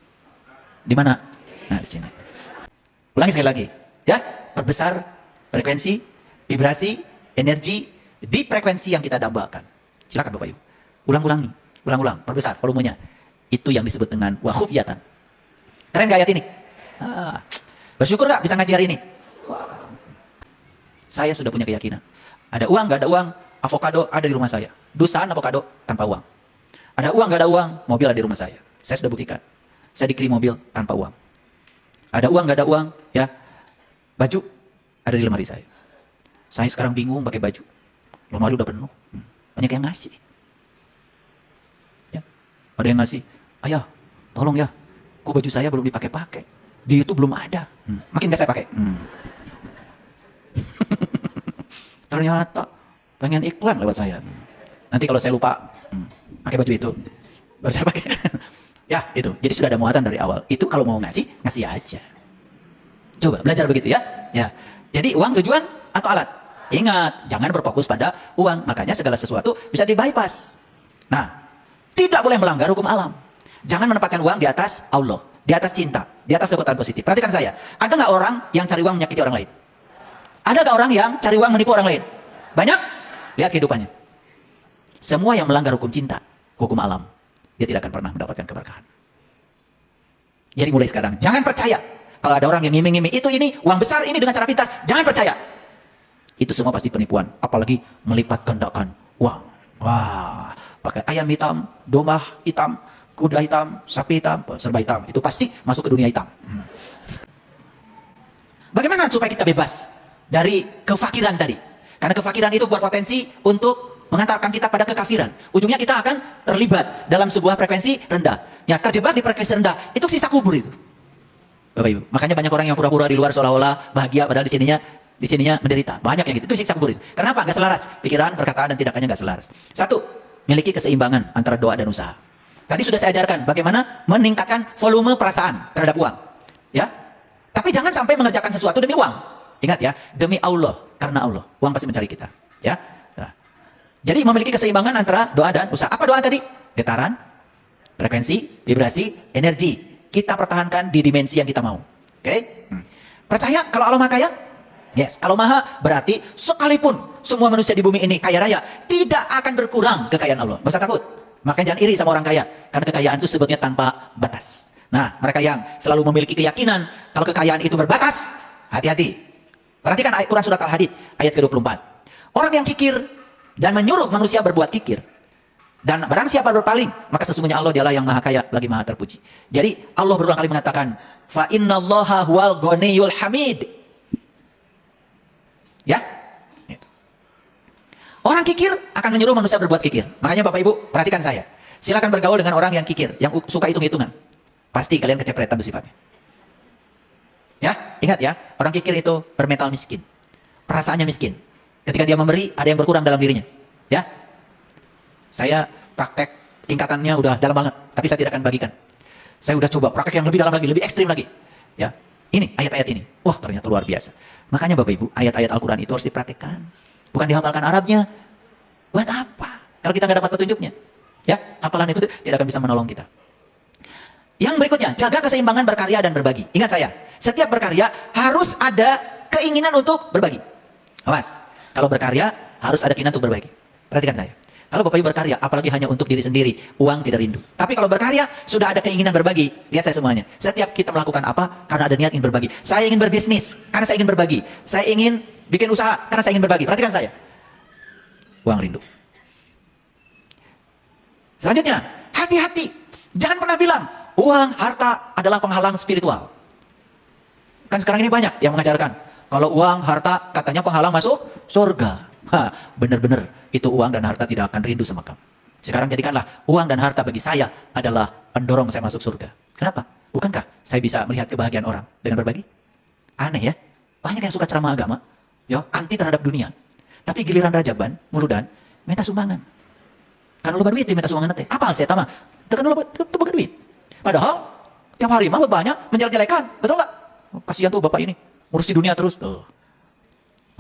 Di mana? Nah, di sini. Ulangi sekali lagi. Ya, perbesar frekuensi, vibrasi, energi di frekuensi yang kita dambakan. Silakan Bapak Ibu. Ulang-ulangi. Ulang-ulang. Perbesar volumenya. Itu yang disebut dengan wa khufyatan. Keren nggak ayat ini? Bersyukur nggak bisa ngaji hari ini? Saya sudah punya keyakinan. Ada uang, nggak ada uang, avokado ada di rumah saya. Dusan avokado tanpa uang. Ada uang, nggak ada uang, mobil ada di rumah saya. Saya sudah buktikan. Saya dikirim mobil tanpa uang. Ada uang, nggak ada uang, ya. Baju ada di lemari saya. Saya sekarang bingung pakai baju. Lemari udah penuh. Banyak yang ngasih. Ya. Ada yang ngasih, ayah, tolong ya. Kok baju saya belum dipakai-pakai? Di itu belum ada. Makin gak saya pakai. Ternyata pengen iklan lewat saya. Nanti kalau saya lupa pakai baju itu, baru saya pakai. Ya, itu. Jadi sudah ada muatan dari awal. Itu kalau mau ngasih, ngasih aja. Coba belajar begitu ya. Ya. Jadi uang tujuan atau alat? Ingat, jangan berfokus pada uang. Makanya segala sesuatu bisa di-bypass. Nah, tidak boleh melanggar hukum alam. Jangan menempatkan uang di atas Allah, di atas cinta, di atas kekuatan positif. Perhatikan saya. Ada nggak orang yang cari uang menyakiti orang lain? Ada nggak orang yang cari uang menipu orang lain? Banyak? Lihat kehidupannya. Semua yang melanggar hukum cinta, hukum alam, dia tidak akan pernah mendapatkan keberkahan. Jadi mulai sekarang, jangan percaya. Kalau ada orang yang ngiming-ngiming itu ini, uang besar ini dengan cara pintas, jangan percaya. Itu semua pasti penipuan. Apalagi melipat gandakan uang. Wah, pakai ayam hitam, domba hitam, kuda hitam, sapi hitam, serba hitam. Itu pasti masuk ke dunia hitam. Bagaimana supaya kita bebas dari kefakiran tadi? Karena kefakiran itu berpotensi untuk mengantarkan kita pada kekafiran. Ujungnya kita akan terlibat dalam sebuah frekuensi rendah. Ya, terjebak di frekuensi rendah. Itu sisa kubur itu. Bapak Ibu. Makanya banyak orang yang pura-pura di luar seolah-olah bahagia, padahal di sininya menderita. Banyak yang gitu. Itu siksa kubur itu. Kenapa? Gak selaras. Pikiran, perkataan, dan tindakannya gak selaras. Satu, miliki keseimbangan antara doa dan usaha. Tadi sudah saya ajarkan bagaimana meningkatkan volume perasaan terhadap uang. Ya. Tapi jangan sampai mengerjakan sesuatu demi uang. Ingat ya, demi Allah, karena Allah. Uang pasti mencari kita. Ya. Nah. Jadi memiliki keseimbangan antara doa dan usaha. Apa doa tadi? Getaran, frekuensi, vibrasi, energi. Kita pertahankan di dimensi yang kita mau. Oke? Percaya kalau Allah maha kaya? Yes. Kalau maha berarti sekalipun semua manusia di bumi ini kaya raya, tidak akan berkurang kekayaan Allah. Gak usah takut. Makanya jangan iri sama orang kaya. Karena kekayaan itu sebetulnya tanpa batas. Nah, mereka yang selalu memiliki keyakinan kalau kekayaan itu berbatas, hati-hati. Perhatikan ayat Quran surat Al-Hadid ayat ke-24. Orang yang kikir dan menyuruh manusia berbuat kikir, Dan barang siapa berpaling, maka sesungguhnya Allah dialah yang maha kaya lagi maha terpuji. Jadi Allah berulang kali mengatakan, fa innallaha huwal ghaniyul hamid. Ya. Orang kikir akan menyuruh manusia berbuat kikir. Makanya Bapak Ibu, perhatikan saya. Silakan bergaul dengan orang yang kikir, yang suka hitung-hitungan. Pasti kalian kecepretan tuh sifatnya. Ya, ingat ya, orang kikir itu bermental miskin. Perasaannya miskin. Ketika dia memberi, ada yang berkurang dalam dirinya. Ya. Saya praktek tingkatannya udah dalam banget, tapi saya tidak akan bagikan. Saya udah coba praktek yang lebih dalam lagi, lebih ekstrim lagi. Ya, ini ayat-ayat ini. Wah, ternyata luar biasa. Makanya Bapak Ibu, ayat-ayat Al-Quran itu harus dipraktekkan. Bukan dihafalkan Arabnya. Buat apa? Kalau kita nggak dapat petunjuknya. Ya, hafalan itu tidak akan bisa menolong kita. Yang berikutnya, jaga keseimbangan berkarya dan berbagi. Ingat saya, setiap berkarya harus ada keinginan untuk berbagi. Awas, kalau berkarya harus ada keinginan untuk berbagi. Perhatikan saya. Kalau Bapak Ibu berkarya, apalagi hanya untuk diri sendiri, uang tidak rindu. Tapi kalau berkarya, sudah ada keinginan berbagi. Lihat saya semuanya. Setiap kita melakukan apa, karena ada niat ingin berbagi. Saya ingin berbisnis, karena saya ingin berbagi. Saya ingin bikin usaha, karena saya ingin berbagi. Perhatikan saya. Uang rindu. Selanjutnya, hati-hati. Jangan pernah bilang, uang, harta adalah penghalang spiritual. Kan sekarang ini banyak yang mengajarkan. Kalau uang, harta, katanya penghalang masuk surga. Benar-benar itu uang dan harta tidak akan rindu sama kamu. Sekarang jadikanlah uang dan harta bagi saya adalah pendorong saya masuk surga. Kenapa? Bukankah saya bisa melihat kebahagiaan orang dengan berbagi? Aneh ya. Banyak yang suka ceramah agama, ya, anti terhadap dunia. Tapi giliran rajaban, muludan, minta sumbangan. Karena lo duit dia minta sumbangan nanti. Apa saya tamah? Tekan lo baga duit. Padahal tiap hari mah banyak menjelek-jelekan. Betul nggak? Oh, kasihan tuh bapak ini ngurusi dunia terus tuh.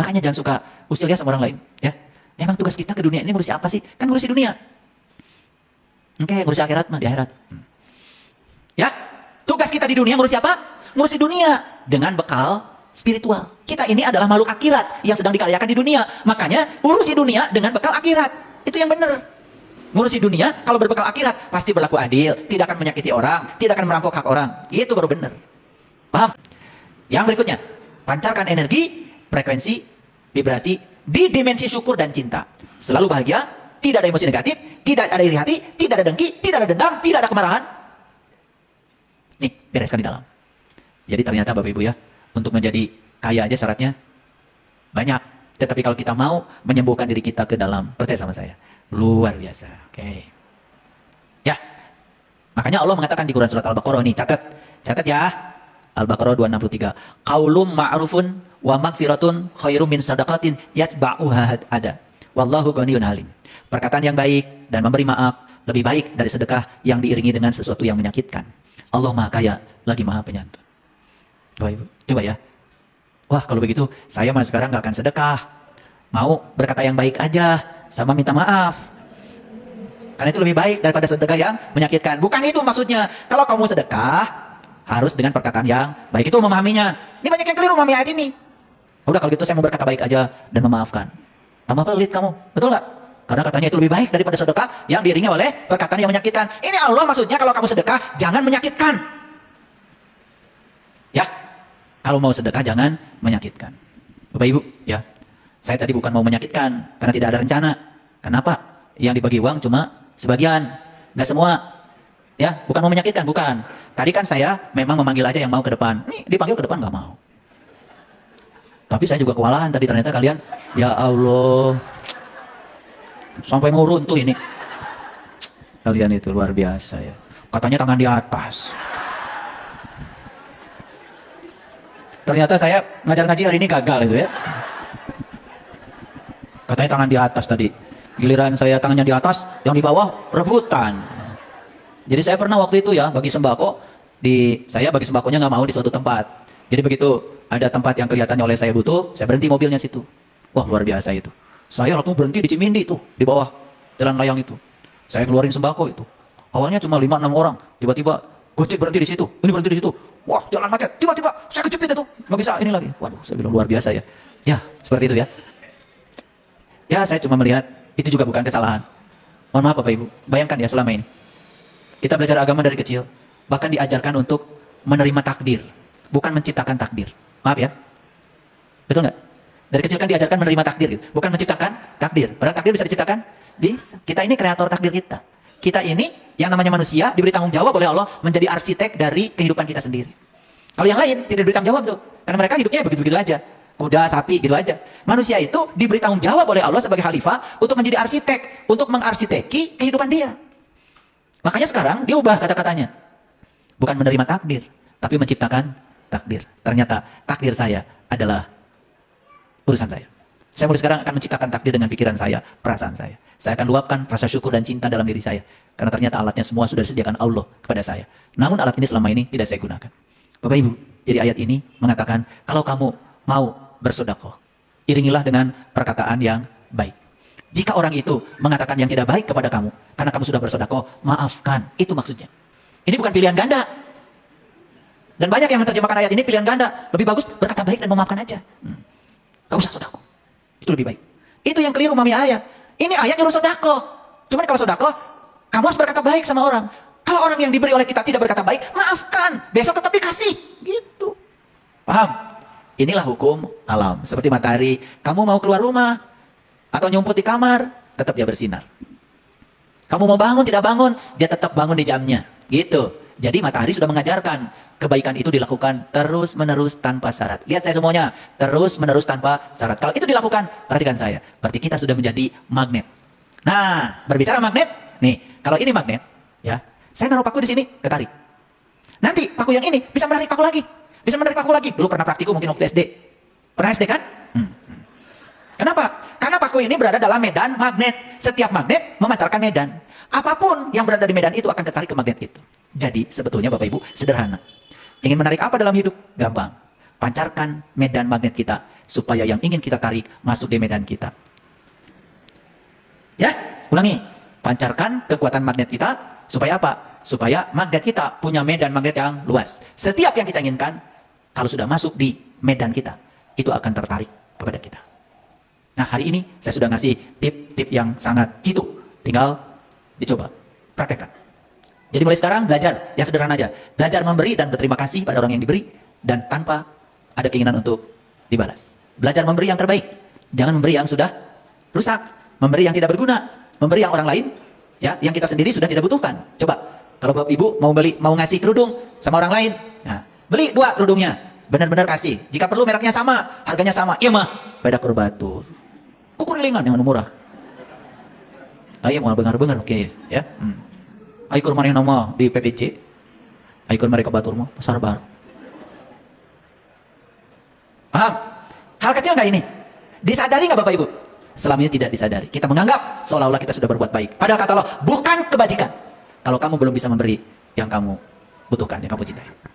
Makanya jangan suka usil ya sama orang lain, ya. Emang tugas kita ke dunia ini ngurusi apa sih? Kan ngurusi dunia. Oke, ngurusi akhirat mah di akhirat. Ya, tugas kita di dunia ngurusi apa? Ngurusi dunia dengan bekal spiritual. Kita ini adalah makhluk akhirat yang sedang dikaryakan di dunia. Makanya urusi dunia dengan bekal akhirat. Itu yang benar. Ngurusi dunia kalau berbekal akhirat pasti berlaku adil, tidak akan menyakiti orang, tidak akan merampok hak orang. Itu baru benar. Paham? Yang berikutnya, pancarkan energi, frekuensi, vibrasi di dimensi syukur dan cinta. Selalu bahagia, tidak ada emosi negatif, tidak ada iri hati, tidak ada dengki, tidak ada dendam, tidak ada kemarahan. Nih, bereskan di dalam. Jadi ternyata Bapak Ibu ya, untuk menjadi kaya aja syaratnya banyak. Tetapi kalau kita mau menyembuhkan diri kita ke dalam, percaya sama saya, luar biasa. Oke. Ya, makanya Allah mengatakan di Quran surat Al-Baqarah ini, catat ya. Al-Baqarah 263. Qaulum ma'rufun wa magfiratun khairum min sadaqatin yatba'uha ada. Wallahu ghaniyun halim. Perkataan yang baik dan memberi maaf lebih baik dari sedekah yang diiringi dengan sesuatu yang menyakitkan. Allah Maha Kaya lagi Maha Penyantun. Coba ya. Wah, kalau begitu saya mah sekarang gak akan sedekah. Mau berkata yang baik aja sama minta maaf. Karena itu lebih baik daripada sedekah yang menyakitkan. Bukan itu maksudnya. Kalau kamu sedekah harus dengan perkataan yang baik, itu memahaminya. Ini banyak yang keliru memahami ayat ini. Udah kalau gitu saya mau berkata baik aja dan memaafkan. Tambah pelit kamu, betul nggak? Karena katanya itu lebih baik daripada sedekah yang diiringi oleh perkataan yang menyakitkan. Ini Allah maksudnya kalau kamu sedekah jangan menyakitkan. Ya, kalau mau sedekah jangan menyakitkan. Bapak Ibu, ya, saya tadi bukan mau menyakitkan karena tidak ada rencana. Kenapa? Yang dibagi uang cuma sebagian, nggak semua. Ya, bukan mau menyakitkan, bukan. Tadi kan saya memang memanggil aja yang mau ke depan. Nih, dipanggil ke depan nggak mau. Tapi saya juga kewalahan tadi, ternyata kalian, ya Allah, sampai mau runtuh ini. Kalian itu luar biasa ya. Katanya tangan di atas. Ternyata saya ngajar ngaji hari ini gagal itu ya. Katanya tangan di atas tadi. Giliran saya tangannya di atas, yang di bawah rebutan. Jadi saya pernah waktu itu ya bagi sembako, saya bagi sembakonya nggak mau di suatu tempat. Jadi begitu ada tempat yang kelihatannya oleh saya butuh, saya berhenti mobilnya situ. Wah, luar biasa itu. Saya waktu berhenti di Cimindi itu, di bawah jalan layang itu. Saya keluarin sembako itu. Awalnya cuma 5-6 orang, tiba-tiba Gojek berhenti di situ, ini berhenti di situ. Wah, jalan macet. Tiba-tiba saya kejepit itu, nggak bisa ini lagi. Waduh, saya bilang luar biasa ya. Ya, seperti itu ya. Ya, saya cuma melihat itu juga bukan kesalahan. Mohon maaf Bapak Ibu, bayangkan ya selama ini. Kita belajar agama dari kecil, bahkan diajarkan untuk menerima takdir, bukan menciptakan takdir. Maaf ya, betul nggak? Dari kecil kan diajarkan menerima takdir, gitu. Bukan menciptakan takdir. Padahal takdir bisa diciptakan? Bisa. Kita ini kreator takdir kita. Kita ini yang namanya manusia diberi tanggung jawab oleh Allah menjadi arsitek dari kehidupan kita sendiri. Kalau yang lain tidak diberi tanggung jawab tuh. Karena mereka hidupnya begitu-begitu aja. Kuda, sapi, gitu aja. Manusia itu diberi tanggung jawab oleh Allah sebagai khalifah untuk menjadi arsitek, untuk mengarsiteki kehidupan dia. Makanya sekarang dia ubah kata-katanya. Bukan menerima takdir, tapi menciptakan takdir. Ternyata takdir saya adalah urusan saya. Saya mulai sekarang akan menciptakan takdir dengan pikiran saya, perasaan saya. Saya akan luapkan rasa syukur dan cinta dalam diri saya. Karena ternyata alatnya semua sudah disediakan Allah kepada saya. Namun alat ini selama ini tidak saya gunakan. Bapak Ibu, jadi ayat ini mengatakan, kalau kamu mau bersedekah, iringilah dengan perkataan yang baik. Jika orang itu mengatakan yang tidak baik kepada kamu, karena kamu sudah bersedekah, maafkan. Itu maksudnya. Ini bukan pilihan ganda. Dan banyak yang menerjemahkan ayat ini pilihan ganda. Lebih bagus berkata baik dan memaafkan aja. Gak usah sedekah. Itu lebih baik. Itu yang keliru memahami ayat. Ini ayat nyuruh sedekah. Cuman kalau sedekah, kamu harus berkata baik sama orang. Kalau orang yang diberi oleh kita tidak berkata baik, maafkan. Besok tetap dikasih. Gitu. Paham? Inilah hukum alam. Seperti matahari, kamu mau keluar rumah atau nyumput di kamar, tetap dia bersinar. Kamu mau bangun, tidak bangun, dia tetap bangun di jamnya. Gitu. Jadi matahari sudah mengajarkan kebaikan itu dilakukan terus-menerus tanpa syarat. Lihat saya semuanya, terus-menerus tanpa syarat. Kalau itu dilakukan, perhatikan saya. Berarti kita sudah menjadi magnet. Nah, berbicara magnet, nih, kalau ini magnet, ya, saya naruh paku di sini, ketarik. Nanti paku yang ini bisa menarik paku lagi. Bisa menarik paku lagi. Dulu pernah praktikum mungkin waktu SD. Pernah SD kan? Kenapa? Karena paku ini berada dalam medan magnet. Setiap magnet memancarkan medan. Apapun yang berada di medan itu akan tertarik ke magnet itu. Jadi sebetulnya Bapak Ibu sederhana. Ingin menarik apa dalam hidup? Gampang. Pancarkan medan magnet kita supaya yang ingin kita tarik masuk di medan kita. Ya, ulangi. Pancarkan kekuatan magnet kita supaya apa? Supaya magnet kita punya medan magnet yang luas. Setiap yang kita inginkan, kalau sudah masuk di medan kita, itu akan tertarik kepada kita. Nah, hari ini saya sudah ngasih tip-tip yang sangat jitu. Tinggal dicoba, praktekkan. Jadi mulai sekarang belajar, yang sederhana aja. Belajar memberi dan berterima kasih pada orang yang diberi, dan tanpa ada keinginan untuk dibalas. Belajar memberi yang terbaik. Jangan memberi yang sudah rusak. Memberi yang tidak berguna. Memberi yang orang lain, ya, yang kita sendiri sudah tidak butuhkan. Coba, kalau Bapak Ibu mau ngasih kerudung sama orang lain, nah, beli 2 kerudungnya. Benar-benar kasih. Jika perlu mereknya sama, harganya sama. Iya mah, beda kurbatur. Kukurilingan yang murah. Ayo mau bengar-bengar, oke ya. Ayo ke rumah yang nama di PPC. Ayo ke mereka batur mah pasar baru. Paham? Hal kecil nggak ini? Disadari nggak Bapak Ibu? Selama ini tidak disadari. Kita menganggap seolah-olah kita sudah berbuat baik. Padahal kata Allah, bukan kebajikan. Kalau kamu belum bisa memberi yang kamu butuhkan, yang kamu cintai.